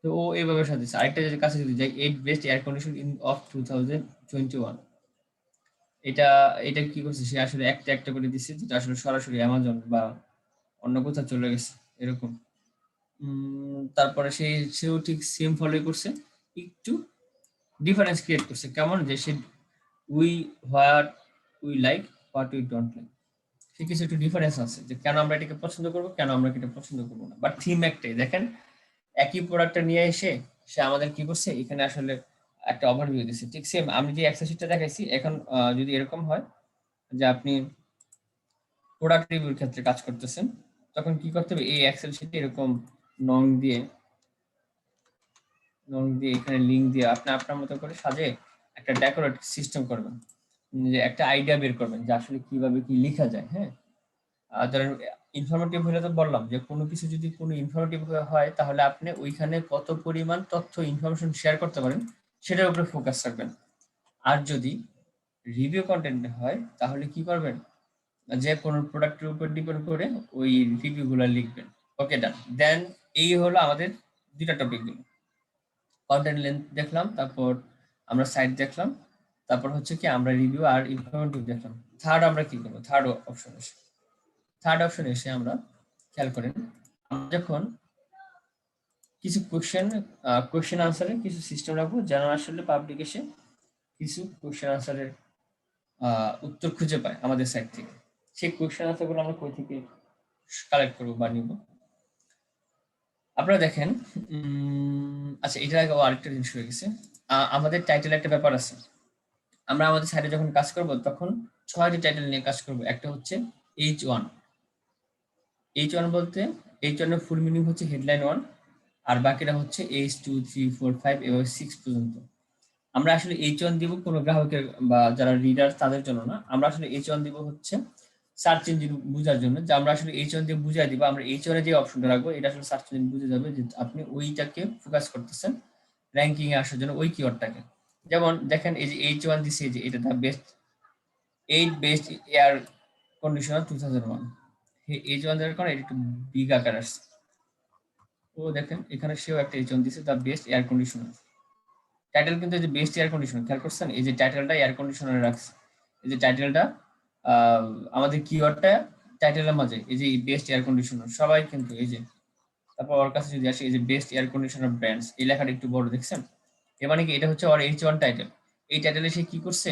তো ও এইভাবে সাজিয়েছে। আরেকটা যদি কাছে যদি যাই, 8 best air condition in of 2021, এটা এটা কি করছে, সে আসলে একটা একটা করে দিচ্ছে, যেটা আসলে সরাসরি অ্যামাজন বা অন্য কোথাও চলে গেছে এরকম। তারপরে সেও ঠিক সেম ফলো করছে, একটু ডিফারেন্স ক্রিয়েট করছে। কেমন যে সে we what we like what we don't like, সে কিছু একটু ডিফারেন্স আছে যে কেন আমরা এটাকে পছন্দ করবো, কেন আমরা এটা পছন্দ করবো না। বাট থিম একটাই। দেখেন একই প্রোডাক্টটা নিয়ে এসে সে আমাদের কি করছে, এখানে আসলে একটা ওভারভিউ দিচ্ছে। ঠিক সেম আমি যে এক্সেল শিটটা দেখাইছি, এখন যদি এরকম হয় যে আপনি প্রোডাক্ট রিভিউর ক্ষেত্রে কাজ করতেছেন, তখন কি করতে হবে, এই এক্সেল শিটে এরকম নং দিয়ে এখানে লিঙ্ক দিয়ে আপনি আপনার মতো করে সাজিয়ে একটা ডেকোরেট সিস্টেম করবেন, যে একটা আইডিয়া বের করবেন যে আসলে কিভাবে কি লেখা যায়। হ্যাঁ, ধরেন ইনফরমেটিভ হলে তো বললাম যে কোনো কিছু যদি কোনো ইনফরমেটিভ হয় তাহলে আপনি ওইখানে কত পরিমাণ তথ্য ইনফরমেশন শেয়ার করতে পারেন সেটার উপরে ফোকাস রাখবেন। আর যদি রিভিউ কন্টেন্ট হয় তাহলে কি করবেন, যে কোনো প্রোডাক্টের উপর ডিপেন্ড করে ওই রিভিউগুলো লিখবেন। ওকে ডান। দেন এই হলো আমাদের দুইটা টপিকগুলো, কন্টেন্ট লেন্থ দেখলাম, তারপর আমরা সাইট দেখলাম, তারপর হচ্ছে কি আমরা রিভিউ আর ইনফরমেটিভ দেখলাম। থার্ড আমরা কি করবো, থার্ড অপশনে এসে আমরা খেয়াল করেন, আমরা যখন কিছু কোশ্চেন আনসারের কিছু সিস্টেম রাখবো যেন আসলে পাবলিক এসে কিছু কোশ্চেন আনসারের উত্তর খুঁজে পায় আমাদের সাইট থেকে। সেই কোশ্চেন আনসারগুলো আমরা কই থেকে কালেক্ট করবো বা নিব। আপনারা দেখেন, আচ্ছা এটা আগে আরেকটা জিনিস হয়ে গেছে, আমাদের টাইটেল একটা ব্যাপার আছে। আমরা আমাদের সাইটে যখন কাজ করব তখন 6টি টাইটেল নিয়ে কাজ করব। একটা হচ্ছে H1 বলতে H1 এর ফুল মিনিং হচ্ছে হেডলাইন 1, আর বাকিটা হচ্ছে H2 3 4 5 এবং 6 পর্যন্ত। আমরা আসলে H1 দিব কোনো গ্রাহকের বা যারা রিডার তাদের জন্য না, আমরা আসলে H1 দিব হচ্ছে সার্চ ইঞ্জিন বোঝার জন্য, যে আমরা আসলে H1 দিয়ে বুঝাই দিব। আমরা H1 এ যে অপশনটা রাখবো এটা আসলে সার্চ ইঞ্জিন বুঝে যাবে যে আপনি ওইটাকে ফোকাস করতেছেন র্যাঙ্কিং এ আসার জন্য, ওই কিওয়ার্ডটাকে। যেমন দেখেন এই যে H1 দিছে, যে এটা the best 8 best air conditioner 2001, H1 দেওয়ার কারণে এটা একটু বিগ আকার আসছে। ও দেখেন এখানে সেও একটা H1 দিছে, the best air conditioner. Title কিন্তু এই যে বেস্ট এয়ার কন্ডিশনার, খেয়াল করছেন এই যে টাইটেলটা এয়ার কন্ডিশনারে রাখছে, এই যে টাইটেলটা আমাদের কিওয়ার্ডটা টাইটেলের মাঝে, এই যে বেস্ট এয়ার কন্ডিশনার সবাই কিন্তু এই যে। তারপর ওর কাছে যদি আসি, এই যে বেস্ট এয়ার কন্ডিশনার ব্র্যান্ডস, এই লেখাটা একটু বড় দেখছেন, এর মানে কি এটা হচ্ছে ওর H1 টাইটেল। এই টাইটেলে সে কি করছে,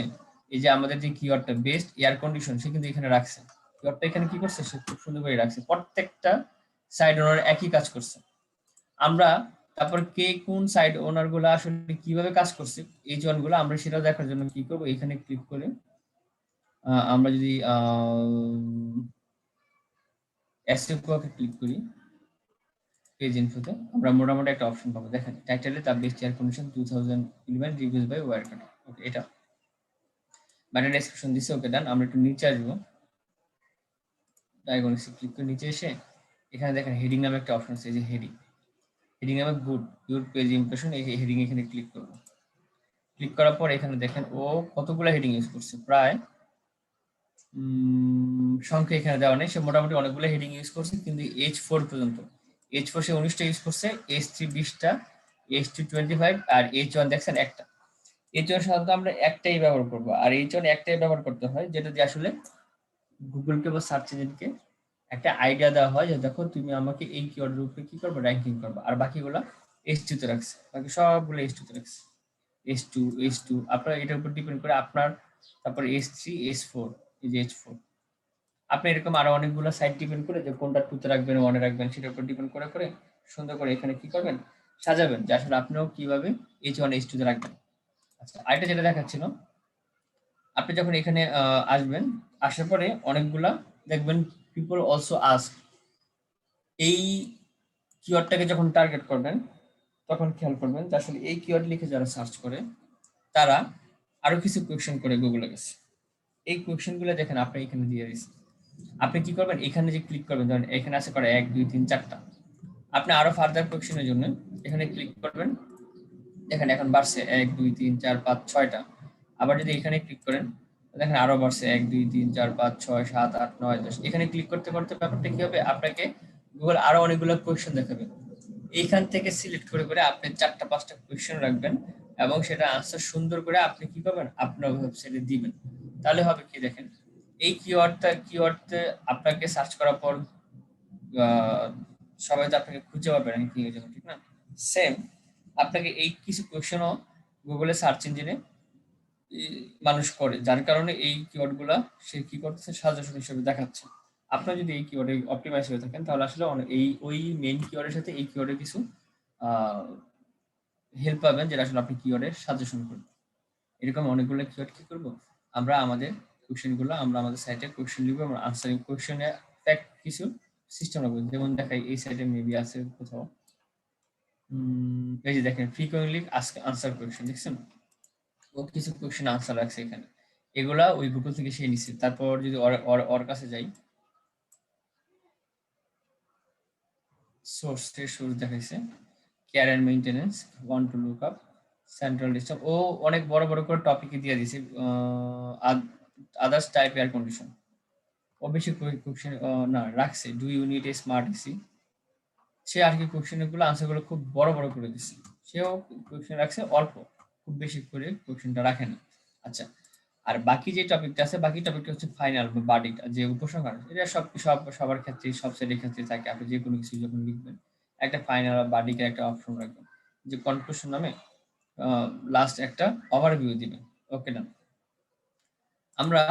এই যে আমাদের যে কিওয়ার্ডটা বেস্ট এয়ার কন্ডিশন সে কিন্তু এখানে রাখছে, কিওয়ার্ডটা এখানে কি করছে সে খুব সুন্দর করে রাখছে, প্রত্যেকটা সাইড ওনার একই কাজ করছে। আমরা তারপর কে কোন সাইড ওনার গুলো আসলে কিভাবে কাজ করছে H1 গুলো আমরা সেটা দেখার জন্য কি করব, এখানে ক্লিক করে আমরা যদি এসইও-কে ক্লিক করি পেজ ইনফোতে, আমরা মোটামুটি একটা অপশন পাবো। দেখেন টাইটেলে তার best air condition 2011 reviews by Wirecutter. Okay, এটা বাটন ডেসক্রিপশন দিছে। ওকে ডান। আমরা একটু নিচে আসবো, ডায়াগোনালি ক্লিক করে নিচে এসে এখানে দেখেন হেডিং নামে একটা অপশন আছে, এই যে হেডিং, হেডিং নামে গুড ইউর পেজ ইমপ্রেশন, এই হেডিং এখানে ক্লিক করব। ক্লিক করার পর এখানে দেখেন ও কতগুলো হেডিং ইউজ করছে, প্রায় সংখ্যা এখানে দেওয়া নেই, সে মোটামুটি অনেকগুলো হেডিং ইউজ করছে, কিন্তু H4 পর্যন্ত, H4 সে 19টা ইউজ করছে, H3 20টা, H2 25 আর H1 দেখছেন একটা। H1 সাধারণত আমরা একটাই ব্যবহার করব, আর H1 একটাই ব্যবহার করতে হয় যেটা দিয়ে আসলে গুগলকে বা সার্চ ইঞ্জিনকে একটা আইডিয়া দেওয়া হয় যে দেখো তুমি আমাকে এই কিওয়ার্ডের উপরে কি করবে, র্যাঙ্কিং করবে। আর বাকিগুলো H2 তে রাখছে, বাকি সবগুলো H2 তে রাখছে। H2 আপনার এটার উপর ডিপেন্ড করে আপনার, তারপর H3 H4, এই যে H4 আপনি এরকম আরো অনেকগুলো সাইট ডিপেন্ড করে যে কোনটা 2 তে রাখবেন 1 এ রাখবেন সেটার উপর ডিপেন্ড করে করে সুন্দর করে এখানে কি করবেন সাজাবেন, যে আসলে আপনিও কিভাবে H1 H2 তে রাখবেন। আচ্ছা, আরেকটা যেটা দেখাচ্ছিল, আপনি যখন এখানে আসবেন, আসার পরে অনেকগুলা দেখবেন পিপল অলসো আস্ক, এই কিওয়ার্ডটাকে যখন টার্গেট করবেন তখন খেয়াল করবেন যে আসলে এই কিওয়ার্ড লিখে যারা সার্চ করে তারা আরো কিছু কোয়েশ্চেন করে গুগলের কাছে। এই কোয়েশ্চেনগুলো দেখেন আপনি এখানে দিয়ে দিয়েছেন। আপনি কি করবেন, এখানে যে ক্লিক করবেন, ধরেন এখানে আছে করে 1 2 3 4টা, আপনি আরো ফার্দার কোয়েশ্চেনের জন্য এখানে ক্লিক করবেন, দেখেন এখন বাড়ছে 1 2 3 4 5 6টা। আবার যদি এখানে ক্লিক করেন দেখেন আরো বাড়ছে 1 2 3 4 5 6 7 8 9 10। এখানে ক্লিক করতে করতে ব্যাপারটা কি হবে, আপনাকে গুগল আরো অনেকগুলো কোয়েশ্চেন দেখাবে। এইখান থেকে সিলেক্ট করে করে আপনি 4টা 5টা কোয়েশ্চেন রাখবেন এবং সেটা আনসার সুন্দর করে আপনি কি করবেন আপনার ওয়েবসাইটে দিবেন। তাহলে হবে কি, দেখেন এই কিওয়ার্ডে আপনাকে সার্চ করার পর সবাই তো আপনাকে খুঁজে পাবে র্যাঙ্কিং এর জন্য, ঠিক না? সেম আপনাকে এই কিছু কোয়েশ্চেনও গুগলে সার্চ ইঞ্জিনে মানুষ করে, যার কারণে এই কিওয়ার্ডগুলা সে কি করতেছে সাজেশন হিসেবে দেখাচ্ছে। আপনারা যদি এই কিওয়ার্ডে অপটিমাইজ হয়ে থাকেন তাহলে আসলে ওই মেইন কিওয়ার্ডের সাথে এই কিওয়ার্ডের কিছু হেল্প পাবেন, যেটা আসলে আপনি কিওয়ার্ডের সাজেশন করবেন। এরকম অনেকগুলো কিওয়ার্ড কি করব, আমরা আমাদের কোশ্চেনগুলো আমরা আমাদের সাইটে কোশ্চেন লিখব, আমরা আনসারিং কোশ্চেনে ফ্যাক্ট কিছু সিস্টেম রাখবো। যেমন দেখাই এই সাইটে মেবি আছে কোথাও, এই যে দেখেন ফ্রিকোয়েন্টলি আনসার কোশ্চেন, দেখছেন ও কিছু কোশ্চেন আনসার রাখছে এখানে, এগুলা ওই গুগল থেকে সে নিছে। তারপর যদি ওর কাছে যাই, সোর্স দেখাইছে care and maintenance, one to look up, central disturb, ও অনেক বড় বড় করে টপিকে দিয়ে দিছে। আদার্স টাইপ এয়ার কন্ডিশন ও বেশি কোশ্চেন না রাখছে। Do you need a smart AC, সে আর কি কোশ্চেনগুলো আনসারগুলো খুব বড় বড় করে দিচ্ছে। সেও কোশ্চেন রাখছে অল্প, খুব বেশি করে কোশ্চেনটা রাখে না। আচ্ছা, আর বাকি যে টপিকটা আছে, বাকি টপিকটা হচ্ছে ফাইনাল বা বাডিটা, যে উপসংহার, এটা সবার ক্ষেত্রে সব সাইডের ক্ষেত্রে থাকে। আপনি যে কোনো কিছু যখন লিখবেন একটা ফাইনাল বা বাডিকে একটা অপশন রাখবেন, যে কনক্লুশন নামে লাস্ট একটা ওভারভিউ দিবেন। ওকে ডান। আমরা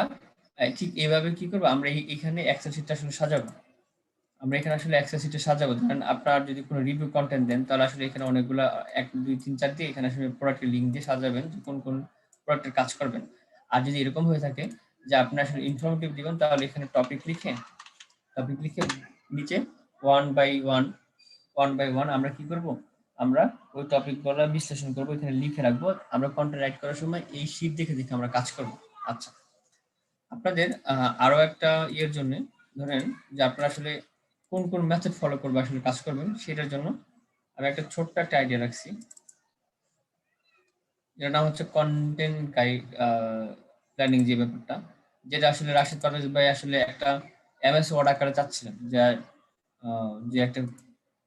ঠিক এইভাবে কি করবো, আমরা এখানে এক্সেল শিটটা আসলে সাজাবো। আমরা এখানে আসলে এক্সেল শিটে সাজাবো। ধরেন আপনার যদি কোনো রিভিউ কন্টেন্ট দেন তাহলে আসলে এখানে অনেকগুলো 1 2 3 4 দিয়ে এখানে আসলে প্রোডাক্টের লিঙ্ক দিয়ে সাজাবেন যে কোন কোন প্রোডাক্টের কাজ করবেন। আর যদি এরকম হয়ে থাকে যে আপনি আসলে ইনফরমেটিভ দিবেন তাহলে এখানে টপিক লিখে নিচে 1 বাই 1 আমরা কি করব, আমরা ওই টপিকগুলো বিশ্লেষণ করব, এখানে লিখে রাখবো। আমরা কন্টেন্ট রাইট করার সময় এই শীট দেখে দেখে আমরা কাজ করব। আচ্ছা, আপনাদের আরো একটা ইয়ের জন্য, ধরেন যে আপনারা আসলে কোন কোন মেথড ফলো করবে আসলে কাজ করবেন, সেটার জন্য আমি একটা ছোট্ট একটা আইডিয়া রাখছি, যেটা নাম হচ্ছে কন্টেন্ট প্ল্যানিং, যে ব্যাপারটা যেটা আসলে রাশিদ পারভেজ ভাই আসলে একটা এমএস ওয়ার্ড আকারে চাচ্ছিলেন, যে একটা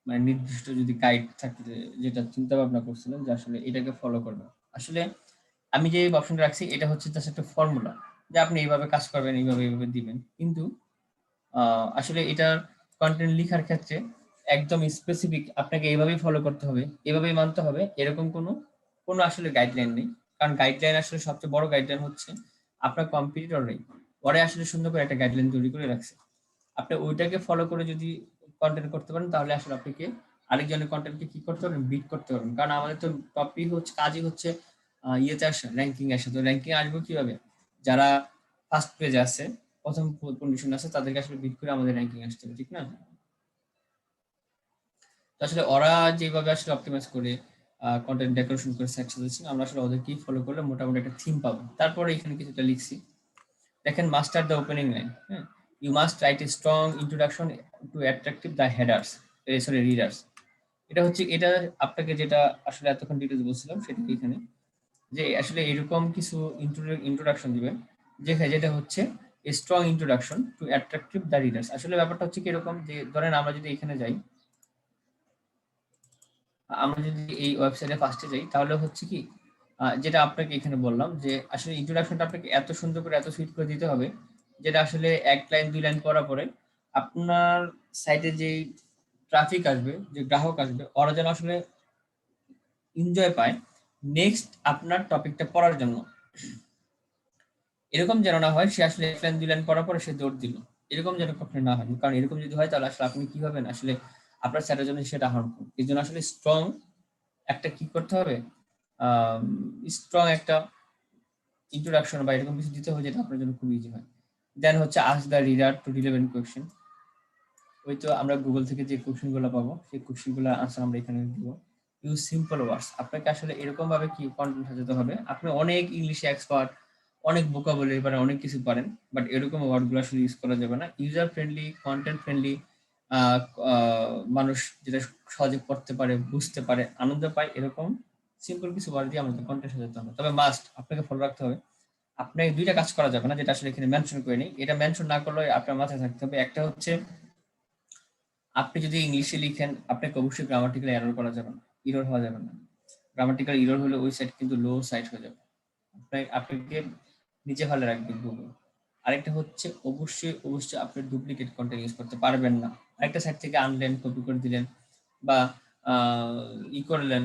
মানে নির্দিষ্ট যদি গাইড থাকতে, যেটা চিন্তা ভাবনা করছিলেন যে আসলে এটাকে ফলো করবেন। আসলে আমি যে অপশনটা রাখছি এটা হচ্ছে জাস্ট একটা ফর্মুলা, যে আপনি এইভাবে কাজ করবেন, এইভাবে দিবেন। কিন্তু আসলে এটার কন্টেন্ট লেখার ক্ষেত্রে একদম স্পেসিফিক আপনাকে এইভাবেই ফলো করতে হবে, এভাবেই মানতে হবে, এরকম কোনো কোনো আসলে গাইডলাইন নেই, কারণ গাইডলাইন আসলে সবচেয়ে বড় গাইডলাইন হচ্ছে আপনার কম্পিটিটররাই, ওরাই আসলে সুন্দর করে একটা গাইডলাইন তৈরি করে রাখছে। আপনি ওইটাকে ফলো করে যদি কন্টেন্ট করতে পারেন তাহলে আসলে আপনাকে আরেকজনের কন্টেন্টকে কি করতে পারবেন, বিট করতে পারবেন। কারণ আমাদের তো টপিক হচ্ছে, কাজই হচ্ছে ইয়েতে আসে, র্যাঙ্কিং আসে। তো র্যাঙ্কিং আসবে কিভাবে? যারা ফার্স্ট পেজে আছে, প্রথম পজিশন আছে, তাদেরকে আসলে বিট করে আমাদের র্যাঙ্কিং আসতে হবে, ঠিক না? তো আসলে ওরা যেভাবে আসলে অপটিমাইজ করে কন্টেন্ট ডেকোরেশন করে সেট সাজেশন, আমরা আসলে ওদেরকেই ফলো করলে মোটামুটি একটা থিম পাবো। তারপরে এখানে কিছুটা লিখছি, দেখেন মাস্টার দ্য ওপেনিং লাইন। হ্যাঁ, you must write a strong introduction to attractive the headers, sorry readers. এটা হচ্ছে, এটা আপনাকে যেটা আসলে এতক্ষণ ডিটেলস বলছিলাম সেটা এখানে, যে আসলে এরকম কিছু ইন্ট্রোডাকশন দিবেন যেটা হচ্ছে strong introduction to attractive the readers. আসলে ব্যাপারটা হচ্ছে কিরকম, যে ধরেন আমরা যদি এখানে যাই, আমরা যদি এই ওয়েবসাইটে ফার্স্টে যাই, তাহলে হচ্ছে কি যেটা আপনাকে এখানে বললাম, যে আসলে ইন্ট্রোডাকশনটা আপনাকে এত সুন্দর করে এত সুইট করে দিতে হবে, যেটা আসলে এক লাইন দুই লাইন পড়ার পরে আপনার সাইটে যে ট্রাফিক আসবে, যে গ্রাহক আসবে, ওরা যেন আসলে এনজয় পায় নেক্সট আপনার টপিকটা পড়ার জন্য। এরকম যেন না হয় সে আসলে এক লাইন দুই লাইন পড়ার পরে সে দৌড় দিল, এরকম যেন কখনো না হয়। কারণ এরকম যদি হয় তাহলে আসলে আপনি কি হবেন, আসলে আপনার স্যারের জন্য সেটা হার্মফুল। এই জন্য আসলে স্ট্রং একটা কি করতে হবে, স্ট্রং একটা ইন্ট্রোডাকশন বা এরকম কিছু দিতে হবে যেটা আপনার জন্য খুব ইজি হয়। দেন হচ্ছে ask the reader two relevant question. ওই তো আমরা গুগল থেকে যে কোয়েশ্চেনগুলো পাবো সেই কোয়েশ্চেনগুলোর আনসার আমরা এখানে দিব। ইউজ সিম্পল ওয়ার্ডস, আপনাকে আসলে এরকম ভাবে কি কন্টেন্ট সাজাতে হবে, আপনি অনেক ইংলিশে এক্সপার্ট, অনেক ভোকাবুলারি পারেন, অনেক কিছু পারেন, বাট এরকম ওয়ার্ডগুলো আসলে ইউজ করা যাবে না। ইউজার ফ্রেন্ডলি, কন্টেন্ট ফ্রেন্ডলি, মানুষ যেটা সহজে পড়তে পারে, বুঝতে পারে, আনন্দ পায়, এরকম সিম্পল কিছু ওয়ার্ড দিয়ে আমাদের কন্টেন্ট সাজাতে হবে। তবে মাস্ট আপনাকে ফলো রাখতে হবে, আপনি দুইটা কাজ করা যাবে না, যেটা আসলে এখানে মেনশন করে নেই। এটা মেনশন না করলে আপনার মাথায় থাকতে হবে, একটা হচ্ছে আপনি যদি ইংলিশে লিখেন আপনাকে অবশ্যই গ্রামাটিক্যাল এরর করা যাবে না, এরর হওয়া যাবে না। গ্রামাটিক্যাল এরর হলে ওই সাইট কিন্তু লো সাইট হয়ে যাবে, আপনাকে নিচে ভালো রাখবে গুগল। আরেকটা হচ্ছে অবশ্যই আপনি ডুপ্লিকেট কন্টেন্ট ইউজ করতে পারবেন না। আরেকটা সাইট থেকে আনলেন, কপি করে দিলেন বা করলেন,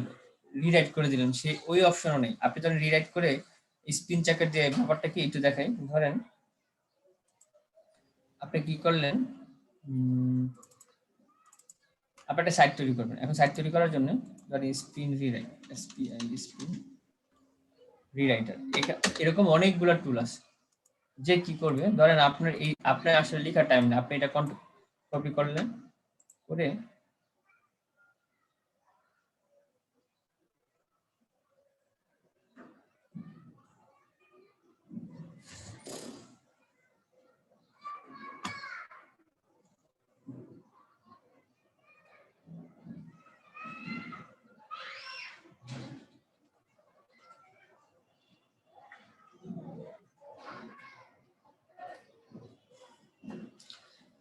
রিরাইট করে দিলেন, সে ওই অপশনও নেই। আপনি যখন রিরাইট করে স্পিন চেকার দিয়ে ব্যাপারটা কি একটু দেখাই, ধরেন আপনি কি করলেন, আপনি একটা সাইট তৈরি করবেন। এখন সাইট তৈরি করার জন্য ধরেন স্পিন রিরাইট, স্পিন রিরাইটার, এরকম অনেকগুলো টুল আছে। যে কি করবে, ধরেন আপনার আসলে লেখার টাইম না, আপনি এটা কপি করলেন, করে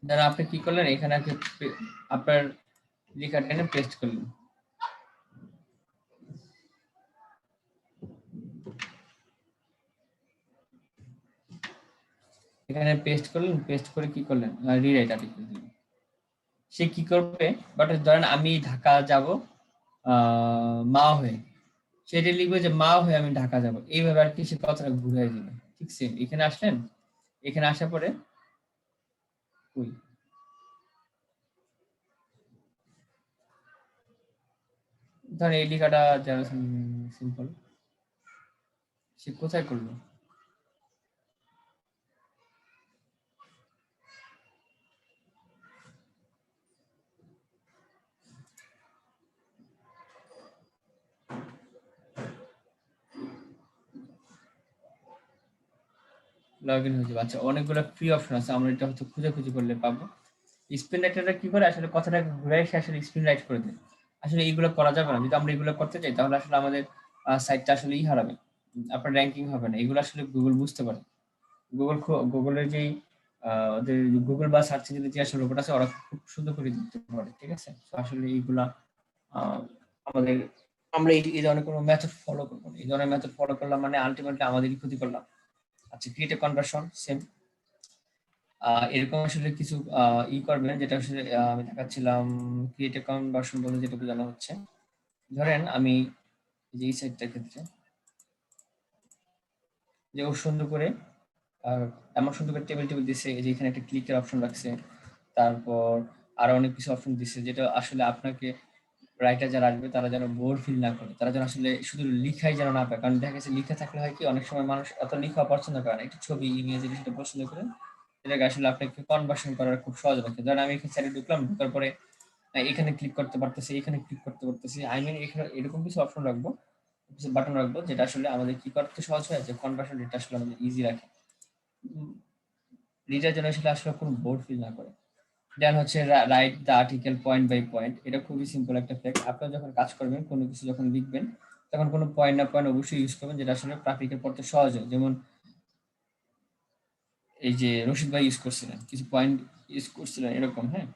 ধরেন আপনি কি করলেন, এখানে আপনার লেখাটা এনে পেস্ট করলেন, এখানে পেস্ট করলেন, পেস্ট করে কি করলেন, রিরাইট আর্টিকেল দিলেন। সে কি করবে, বাট ধরেন আমি ঢাকা যাব মা হয়ে, সেটা লিখবে যে মা হয়ে আমি ঢাকা যাব, এইভাবে আর কি সে কথাটা ঘুরাই দিবে। ঠিক সেম এখানে আসলেন, এখানে আসার পরে ধরেন এই লেখাটা যারা সিম্পল, সে কোথায় করলো, লগ ইন হয়ে যাবে। আচ্ছা, অনেকগুলো ফ্রি অপশন আছে, আমরা এটা হয়তো খুঁজে করলে পাবো। স্পিন রাইটারটা কি করে, আসলে কথাটা ঘুরাই সে আসলে স্পিন রাইট করে দেয়। আসলে এইগুলো করা যাবে না, যদি আমরা এগুলো করতে চাই তাহলে আসলে আমাদের সাইটটা আসলে হারাবে, আপনার র্যাঙ্কিং হবে না। এগুলো আসলে গুগল বুঝতে পারে। গুগলের যেই ওদের গুগল বা সার্চ ইঞ্জিনে যে আসলে রোবট আছে, ওরা খুব সুন্দর করে দিতে পারে। ঠিক আছে, আসলে এইগুলা আমাদের, আমরা এই ধরনের কোনো মেথড ফলো করবো না। এই ধরনের মেথড ফলো করলাম মানে আলটিমেটলি আমাদেরই ক্ষতি করলাম। আচ্ছা, ক্রিয়েট এ কনভার্সন সেম এরকম আসলে কিছু করবেন, যেটা আসলে আমি দেখাচ্ছিলাম। ক্রিয়েট এ কনভার্সন বলতে যেটা বোঝানো হচ্ছে, ধরেন আমি যে এই সাইডটার ক্ষেত্রে যে ও সুন্দর করে এমন সুন্দর করে টেবিল দিছে, এই যে এখানে একটা ক্লিকের অপশন রাখছে, তারপর আরো অনেক কিছু অপশন দিছে, যেটা আসলে আপনাকে রাইটার যারা আসবে তারা যেন বোর ফিল না করে, তারা যেন আসলে শুধু লিখাই যেন না পায়। কারণ দেখা গেছে লিখা থাকলে হয় কি, অনেক সময় মানুষ এত লিখা পছন্দ করে না, একটু ছবি ইমেজ সেটা পছন্দ করে, এটাকে আসলে আপনাকে কনভার্সন করার খুব সহজ রাখে। ধরেন আমি এখানে সাইডে ঢুকলাম, ঢোকার পরে এখানে ক্লিক করতে পারতেছি, এখানে ক্লিক করতে পারতেছি, আই মিন এখানে এরকম কিছু অপশন রাখবো, কিছু বাটন রাখবো, যেটা আসলে আমাদের কি করতে সহজ হয়, যে কনভার্সন রেটটা আসলে আমাদের ইজি রাখে, রিডার যেন আসলে কোনো বোর ফিল না করে। দেন হচ্ছে write the article point by point. এটা খুবই সিম্পল একটা ফ্যাক্ট। আপনারা যখন কাজ করবেন, কোনো কিছু যখন লিখবেন, তখন কোনো পয়েন্ট না পয়েন্ট অবশ্যই ইউজ করবেন, যেটা আসলে ট্রাফিকের পড়তে সহজ হয়। যেমন এই যে রশিদ ভাই ইউজ করছিলেন, কিছু পয়েন্ট ইউজ করছিলেন এরকম, হ্যাঁ।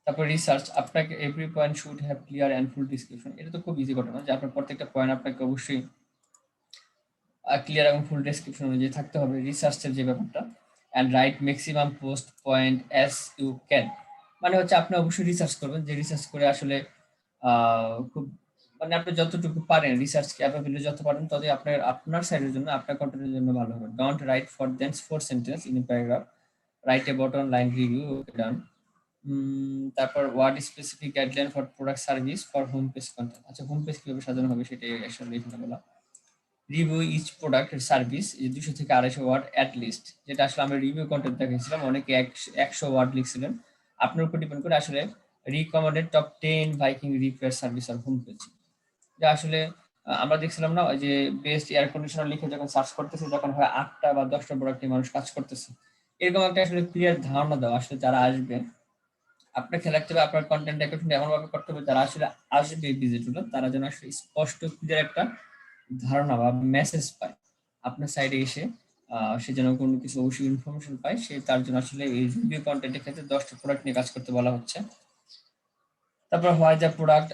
তারপর রিসার্চ, আপনাকে every point should have clear and full description. এটা তো খুব ইজি ঘটনা যে আপনার প্রত্যেকটা পয়েন্ট আপনাকে অবশ্যই ক্লিয়ার এবং ফুল ডেসক্রিপশন অনুযায়ী থাকতে হবে, রিসার্চের যে ব্যাপারটা। And write maximum post point as you can, মানে হচ্ছে আপনি অবশ্যই রিসার্চ করবেন, যে রিসার্চ করে আসলে খুব মানে আপনি যতটুকু পারেন রিসার্চ ক্যাপাবিলিটি যত পারেন ততই আপনার সাইডের জন্য, আপনার কন্টেন্টের জন্য ভালো হবে। Don't write for then 4 sentence in a paragraph, write a bottom line review, okay done. তারপর word specific guideline for product service for home page content. আচ্ছা, হোম পেজ কিভাবে সাজানো হবে সেটাই আসলে এখানে বলা। রিভিউ ইচ প্রোডাক্ট সার্ভিস, এই 200 থেকে 250 ওয়ার্ড অ্যাট লিস্ট, যেটা আসলে আমরা রিভিউ কন্টেন্ট দেখেছিলাম, অনেকে 100 ওয়ার্ড লিখছিলেন। আপনার উপর ডিপেন্ড করে আসলে recommended top 10 biking repair service আর হোম পেজ, যা আসলে আমরা দেখছিলাম না, ওই যে বেস্ট এয়ার কন্ডিশনার লিখে যখন সার্চ করতেছে, তখন হয় 8টা বা 10টা প্রোডাক্ট নিয়ে মানুষ কাজ করতেছে। এরকম একটা আসলে ক্লিয়ার ধারণা দেওয়া, আসলে যারা আসবে আপনার খেয়াল রাখতে হবে, আপনার কন্টেন্ট ডেভেলপমেন্ট এমন ভাবে করতে হবে যারা আসলে আসবে ভিজিটররা, তারা যেন আসলে স্পষ্ট ক্লিয়ার একটা ধারণা বা মেসেজ পায় আপনার সাইডে এসে, সে যেন কোনো কিছু অবশ্যই ইনফরমেশন পায়, সে তার জন্য আসলে এই রিভিউ কন্টেন্টের ক্ষেত্রে 10টা প্রোডাক্ট নিয়ে কাজ করতে বলা হচ্ছে। তারপর হয় যে প্রোডাক্ট,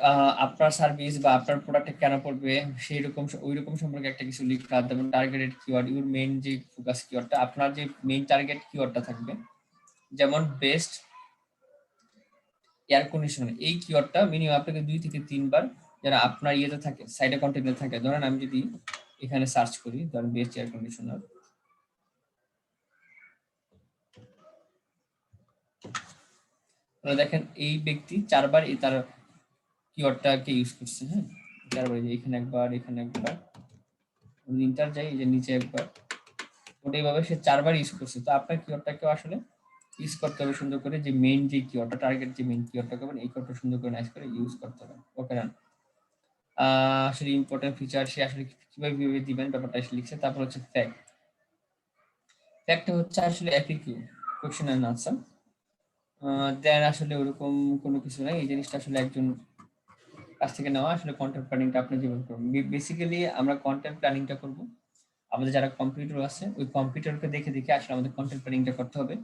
আপনার সার্ভিস বা আপনার প্রোডাক্টে কেন পড়বে সেই রকম ওই রকম সম্পর্কে একটা কিছু লিখা। তারপর টার্গেটেড কিওয়ার্ড, ইউর মেইন যে ফোকাস কিওয়ার্ডটা, আপনার যে মেইন টার্গেট কিওয়ার্ডটা থাকবে, যেমন বেস্ট এয়ার কন্ডিশনার, এই কিওয়ার্ডটা মিনিমাম আপনাকে 2 থেকে 3 বার যেন আপনার ইয়েতে থাকে, সাইডে কন্টেন্টে থাকে। ধরেন আমি যদি এখানে সার্চ করি, ধরেন বেস্ট এয়ার কন্ডিশনার, তাহলে দেখেন এই ব্যক্তি 4 বার এই তার কিওয়ার্ডটাকে ইউজ করছে, হ্যাঁ 4 বার, এখানে একবার, এখানে একবার, ইন্টার যাই, এই যে নিচে একবার, ওটা এইভাবে সে 4 বার ইউজ করছে। তো আপনার কিওয়ার্ডটাকেও আসলে ইউজ করতে হবে সুন্দর করে, যে মেইন যে কিওয়ার্ডটা, টার্গেট যে মেইন কিওয়ার্ডটা করবেন, এই কিওয়ার্ডটা সুন্দর করে নাইস করে ইউজ করতে হবে। ওকে রান। আসলে ইম্পর্টেন্ট ফিচার সে আসলে কিভাবে দিবেন ব্যাপারটা এসে লিখছে। তারপর হচ্ছে ফ্যাক্ট, ফ্যাক্ট হচ্ছে আসলে এফএকিউ, কোশ্চেন এন্ড আনসার। দেন আসলে ওরকম কোনো কিছু নাই, এই জিনিসটা আসলে একজন কাছ থেকে নেওয়া। আসলে কন্টেন্ট প্ল্যানিংটা আপনি যেভাবে করবেন, বেসিক্যালি আমরা কন্টেন্ট প্ল্যানিংটা করব, আমাদের যারা কম্পিউটার আছে ওই কম্পিউটারকে দেখে দেখে আসলে আমাদের কন্টেন্ট প্ল্যানিংটা করতে হবে,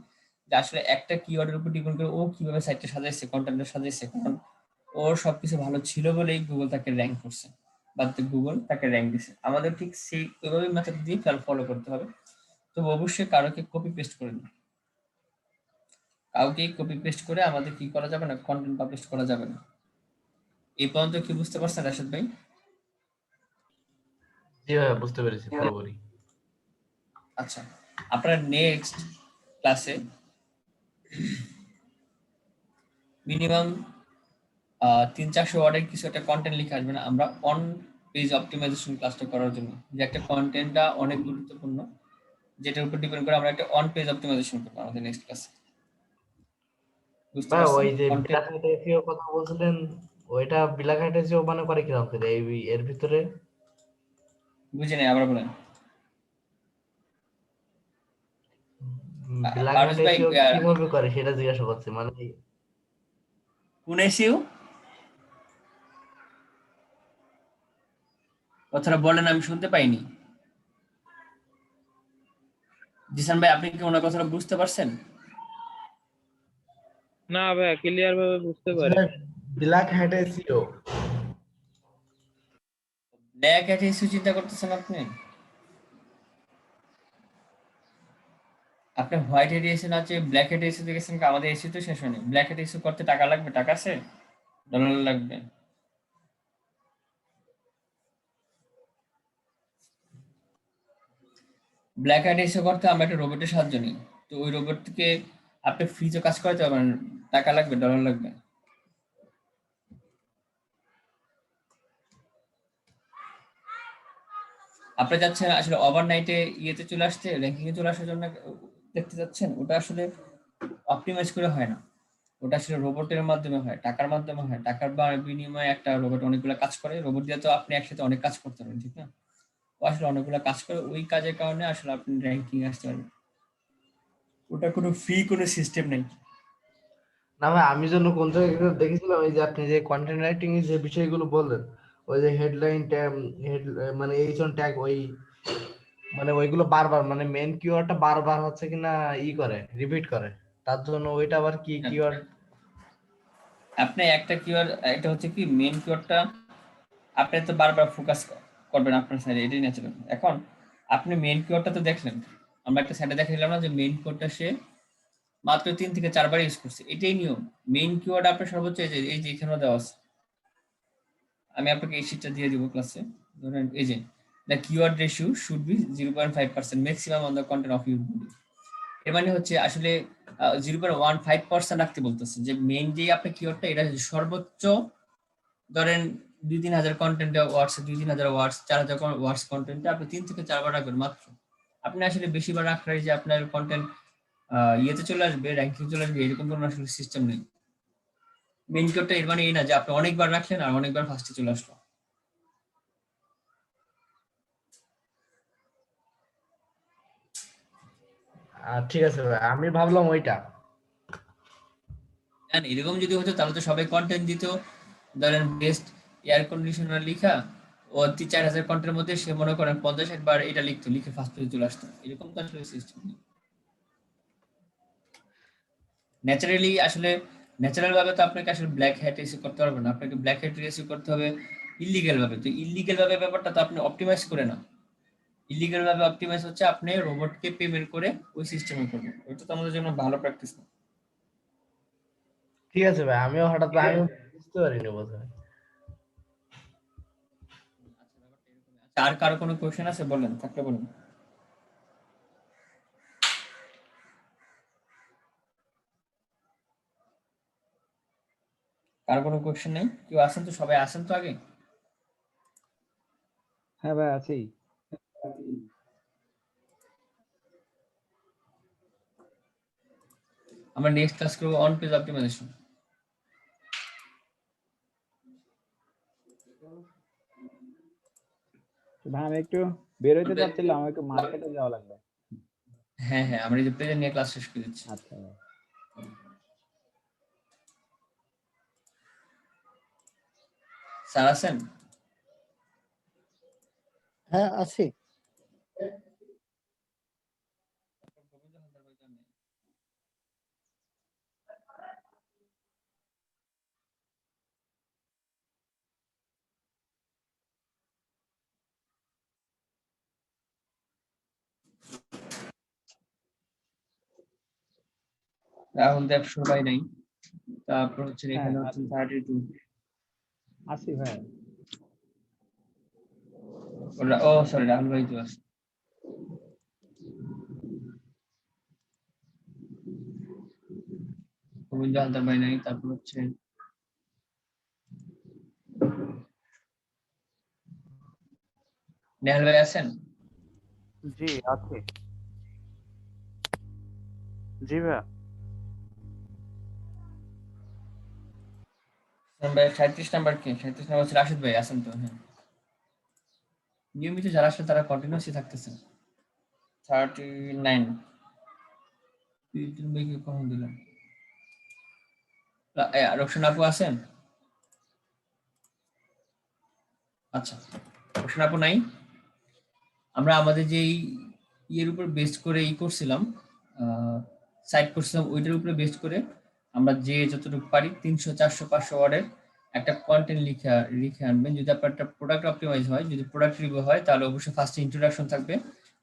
যে আসলে একটা কিওয়ার্ডের উপর ডিপেন্ড করে ও কিভাবে সাইটটা সাজাইছে, কন্টেন্টটা সাজাইছে, কারণ ওর সবকিছু ভালো ছিল বলেই গুগল তাকে র্যাঙ্ক করছে বা গুগল তাকে র্যাঙ্ক দিছে। আমাদের ঠিক সেই ওইভাবে মেথড দিয়ে ফলো করতে হবে। তো অবশ্যই কারোকে কপি পেস্ট করে দিন, কাউকে কপি পেস্ট করে আমাদের কি করা যাবে না, কন্টেন্ট পাবলিশ করা যাবে না। এই পর্যন্ত কি বুঝতে পারছেন রাশেদ ভাই? জি ভাই, বুঝতে পেরেছি পুরোপুরি। আচ্ছা, আপনারা নেক্সট ক্লাসে মিনিমাম 300-400 ওয়ার্ডের কিছু একটা কন্টেন্ট লিখে আসবেন আমরা অন পেজ অপটিমাইজেশন ক্লাসটা করার জন্য, যে একটা কন্টেন্টটা অনেক গুরুত্বপূর্ণ, যেটার উপর ডিপেন্ড করে আমরা একটা অন পেজ অপটিমাইজেশন করবো আমাদের নেক্সট ক্লাসে। বুঝতে ভাই পারছেন ওই যে কন্টেন্ট? বিলাঘাট এসিও কথা বলছিলেন, ওইটা বিলাঘাট এসিও মানে করে কিরকম করে এর ভিতরে? বুঝি নাই, আবার বলেন। বিলাঘাট পারভেজ ভাই, এসিও কিভাবে করে সেটা জিজ্ঞাসা করছি, মানে কোন এসিউ কথাটা বলেন, আমি শুনতে পাইনি। জিসান ভাই, আপনি কি ওনার কথাটা বুঝতে পারছেন? না ভাই, ক্লিয়ার ভাবে বুঝতে পারিনি। বিলাঘাট এসিও ব্ল্যাক হ্যাট ইস্যু চিন্তা করতেছেন আপনি? আপনি হোয়াইট হেড এসি না চেয়ে ব্ল্যাক হেড এসি গেছেন, আমাদের এসি তো শেষ হয়নি। ব্ল্যাক হেড এসি করতে টাকা লাগবে, টাকা আছে, ডলার লাগবে। ব্ল্যাক হ্যাট এসে করতে আমরা একটা রোবটের সাহায্য নিই। তো ওই রোবটকে আপনি ফ্রিতে কাজ করাতে পারবেন, টাকা লাগবে, ডলার লাগবে। আপনি যাচ্ছেন আসলে ওভারনাইটে ইয়েতে চলে আসতে, র্যাঙ্কিং এ চলে আসার জন্য দেখতে যাচ্ছেন, ওটা আসলে অপটিমাইজ করে হয় না। ওটা আসলে রোবটের মাধ্যমে হয়, টাকার মাধ্যমে হয়। টাকার বিনিময়ে একটা রোবট অনেকগুলো কাজ করে। রোবট দিয়ে তো আপনি একসাথে অনেক কাজ করতে পারেন, ঠিক না? ও আসলে অনেকগুলো কাজ করে, ওই কাজের কারণে আসলে আপনি র্যাঙ্কিং আসতে পারবেন। ওটা কোনো ফ্রি কোনো সিস্টেম নেই। না ভাই, আমি যেন কোন জায়গায় একটা দেখেছিলাম, এই যে আপনি যে কন্টেন্ট রাইটিং এর যে বিষয়গুলো বললেন, ওই যে হেডলাইন ট্যাগ, মানে এইজন ট্যাগ, ওই মানে ওইগুলো বারবার, মানে মেন কিওয়ার্ডটা বারবার হচ্ছে কিনা করে রিপিট করে, তার জন্য ওইটা আবার কি হ্যাঁ, কিওয়ার্ড? আপনি একটা কিওয়ার্ড, একটা হচ্ছে কি মেন কিওয়ার্ডটা আপনি তো বারবার ফোকাস করবেন আপনার সাইডে, এটাই ন্যাচারাল। এখন আপনি মেন কিওয়ার্ডটা তো দেখলেন, আমরা একটা সাইডে দেখাইলাম না যে মেন কিওয়ার্ডটা সে মাত্র 3 থেকে 4 বার ইউজ করছে, এটাই নিয়ম। মেইন কিওয়ার্ড আপনার সর্বোচ্চ এই যে এখানে দেওয়া আছে, আমি আপনাকে এই শীটটা দিয়ে দিব ক্লাসে। ধরেন এই যে the keyword ratio should be 0.5% maximum on the content of your body. এর মানে হচ্ছে আসলে 0.15% রাখতে বলতেছে, যে মেইন যে আপনার কিওয়ার্ডটা এটা সর্বোচ্চ ধরেন 2-3 হাজার কন্টেন্টে ওয়ার্ডস, 2-3 হাজার ওয়ার্ডস, 4 হাজার ওয়ার্ডস কন্টেন্টে আপনি 3 থেকে 4 বার রাখবেন মাত্র। আপনি আসলে বেশি বার রাখলে যে আপনার কন্টেন্ট ইয়েতে চলে আসবে, র্যাঙ্কিং চলে আসবে, এরকম কোনো আসলে সিস্টেম নেই। মেইন কিওয়ার্ডটা এর মানে এই না যে আপনি অনেকবার রাখলেন আর অনেকবার ফার্স্টে চলে আসলো। ঠিক আছে ভাই, আমি ভাবলাম ওইটা। হ্যাঁ, এরকম যদি হতো তাহলে তো সবাই কন্টেন্ট দিত। ধরেন বেস্ট এয়ার কন্ডিশনার লিখা, ও 3-4 হাজার কন্টেন্টের মধ্যে সে মনে করেন 50-60 বার এটা লিখতো, লিখে ফার্স্ট পেজে চলে আসতো। এরকম তো আসলে সিস্টেম নেই। ন্যাচারালি আসলে ন্যাচারাল ভাবে তো আপনাকে আসলে ব্ল্যাক হ্যাট রিসিভ করতে পারবেন না, আপনাকে ব্ল্যাক হ্যাট রিসিভ করতে হবে ইলিগ্যাল ভাবে। তো ইলিগ্যাল ভাবে ব্যাপারটা তো আপনি অপটিমাইজ করে না। ইলিগ্যাল ভাবে অপটিমাইজ হচ্ছে আপনি রোবটকে পেমেন্ট করে ওই সিস্টেমে করবেন, ওইটা তো আমাদের জন্য ভালো প্র্যাকটিস না। ঠিক আছে ভাই, আমিও হঠাৎ আমি বুঝতে পারিনি বোধহয়। আর কারো কোনো কোশ্চেন আছে বলেন, থাকলে বলুন। কারো কোনো কোশ্চেন নেই? কেউ আসেন তো, সবাই আসেন তো আগে। হ্যাঁ ভাই, আছি। আমরা নেক্সট ক্লাস করব অন পেজ অপটিমাইজেশন। ভাই আমি একটু বের হইতে চাচ্ছিলাম, আমার একটু মার্কেটে যাওয়া লাগবে। হ্যাঁ হ্যাঁ, আমরা এই যে প্রেজেন্ট নিয়ে ক্লাস শেষ করে দিচ্ছি। আচ্ছা ভাই। স্যার আছেন? হ্যাঁ আছি। রাহুল দেব সবাই নাই। তারপর হচ্ছে হ্যাঁ এখানে হচ্ছে 32। আছি ভাই। ও সরি, রাহুল ভাই তো আছে। গোবিন্দ হালদার ভাই নাই। তারপর হচ্ছে নেহাল ভাই আছেন? জি আছে। জি ভাইয়া। ভাই 37 নাম্বার কি? 37 নাম্বার হচ্ছে রাশিদ ভাই, আছেন তো? হ্যাঁ, নিয়মিত যারা আসলে তারা কন্টিনিউয়াসলি থাকতেছেন। 39 তিন ভাইকে কখন দিলাম? রোশন আপু আছেন? আচ্ছা, রোশন আপু নাই। আমরা আমাদের যে ইয়ের উপর বেস করে করছিলাম, সাইট করছিলাম, ওইটার উপরে বেস করে আমরা যে যতটুকু পারি 300, 400, 500 ওয়ার্ডের একটা কন্টেন্ট লিখে আনবেন। যদি আপনার একটা প্রোডাক্ট অপটিমাইজ হয়, যদি প্রোডাক্ট রিভিউ হয়, তাহলে অবশ্যই ফার্স্টে ইন্ট্রোডাকশন থাকবে,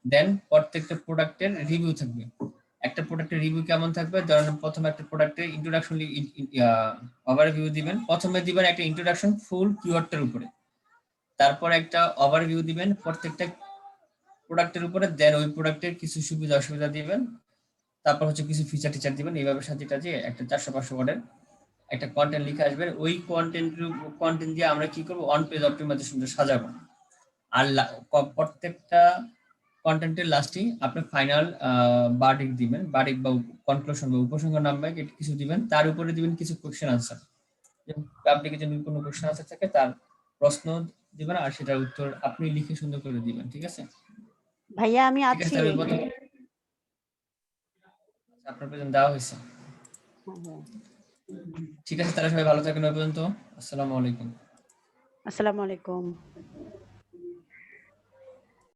দেন প্রত্যেকটা প্রোডাক্টের রিভিউ থাকবে। একটা প্রোডাক্টের রিভিউ কেমন থাকবে? ধরেন প্রথমে একটা প্রোডাক্টের ইন্ট্রোডাকশন ওভারভিউ দিবেন। প্রথমে দিবেন একটা ইন্ট্রোডাকশন ফুল কিওয়ার্ডটার উপরে, তারপর একটা ওভারভিউ দিবেন প্রত্যেকটা প্রোডাক্টের উপরে, দেন ওই প্রোডাক্টের কিছু সুবিধা অসুবিধা দিবেন, তারপর হচ্ছে কিছু ফিচার টিচার দিবেন। এইভাবে সাজিয়ে টাজিয়ে একটা 400-500 ওয়ার্ডের একটা কন্টেন্ট লিখে আসবেন। ওই কন্টেন্ট দিয়ে আমরা কি করব, অন পেজ অপটিমাইজেশনটা সাজাবো। আর প্রত্যেকটা কন্টেন্টের লাস্টেই আপনি ফাইনাল বার্ডিক দিবেন, বার্ডিক বা কনক্লুশন বা উপসংহার নামে কিছু দিবেন। তার উপরে দিবেন কিছু কোশ্চেন আনসার, পাবলিকে যদি কোনো কোশ্চেন আনসার থাকে তার প্রশ্ন দিবেন, আর সেটার উত্তর আপনি লিখে সুন্দর করে দিবেন। ঠিক আছে ভাইয়া আমি ঠিক আছি। আছে, তাহলে প্রথম আপনার প্রেজেন্ট দেওয়া হয়েছে। হ্যাঁ। ঠিক আছে, তাহলে সবাই ভালো থাকেন ওই পর্যন্ত। আসসালামু আলাইকুম। আসসালামু আলাইকুম।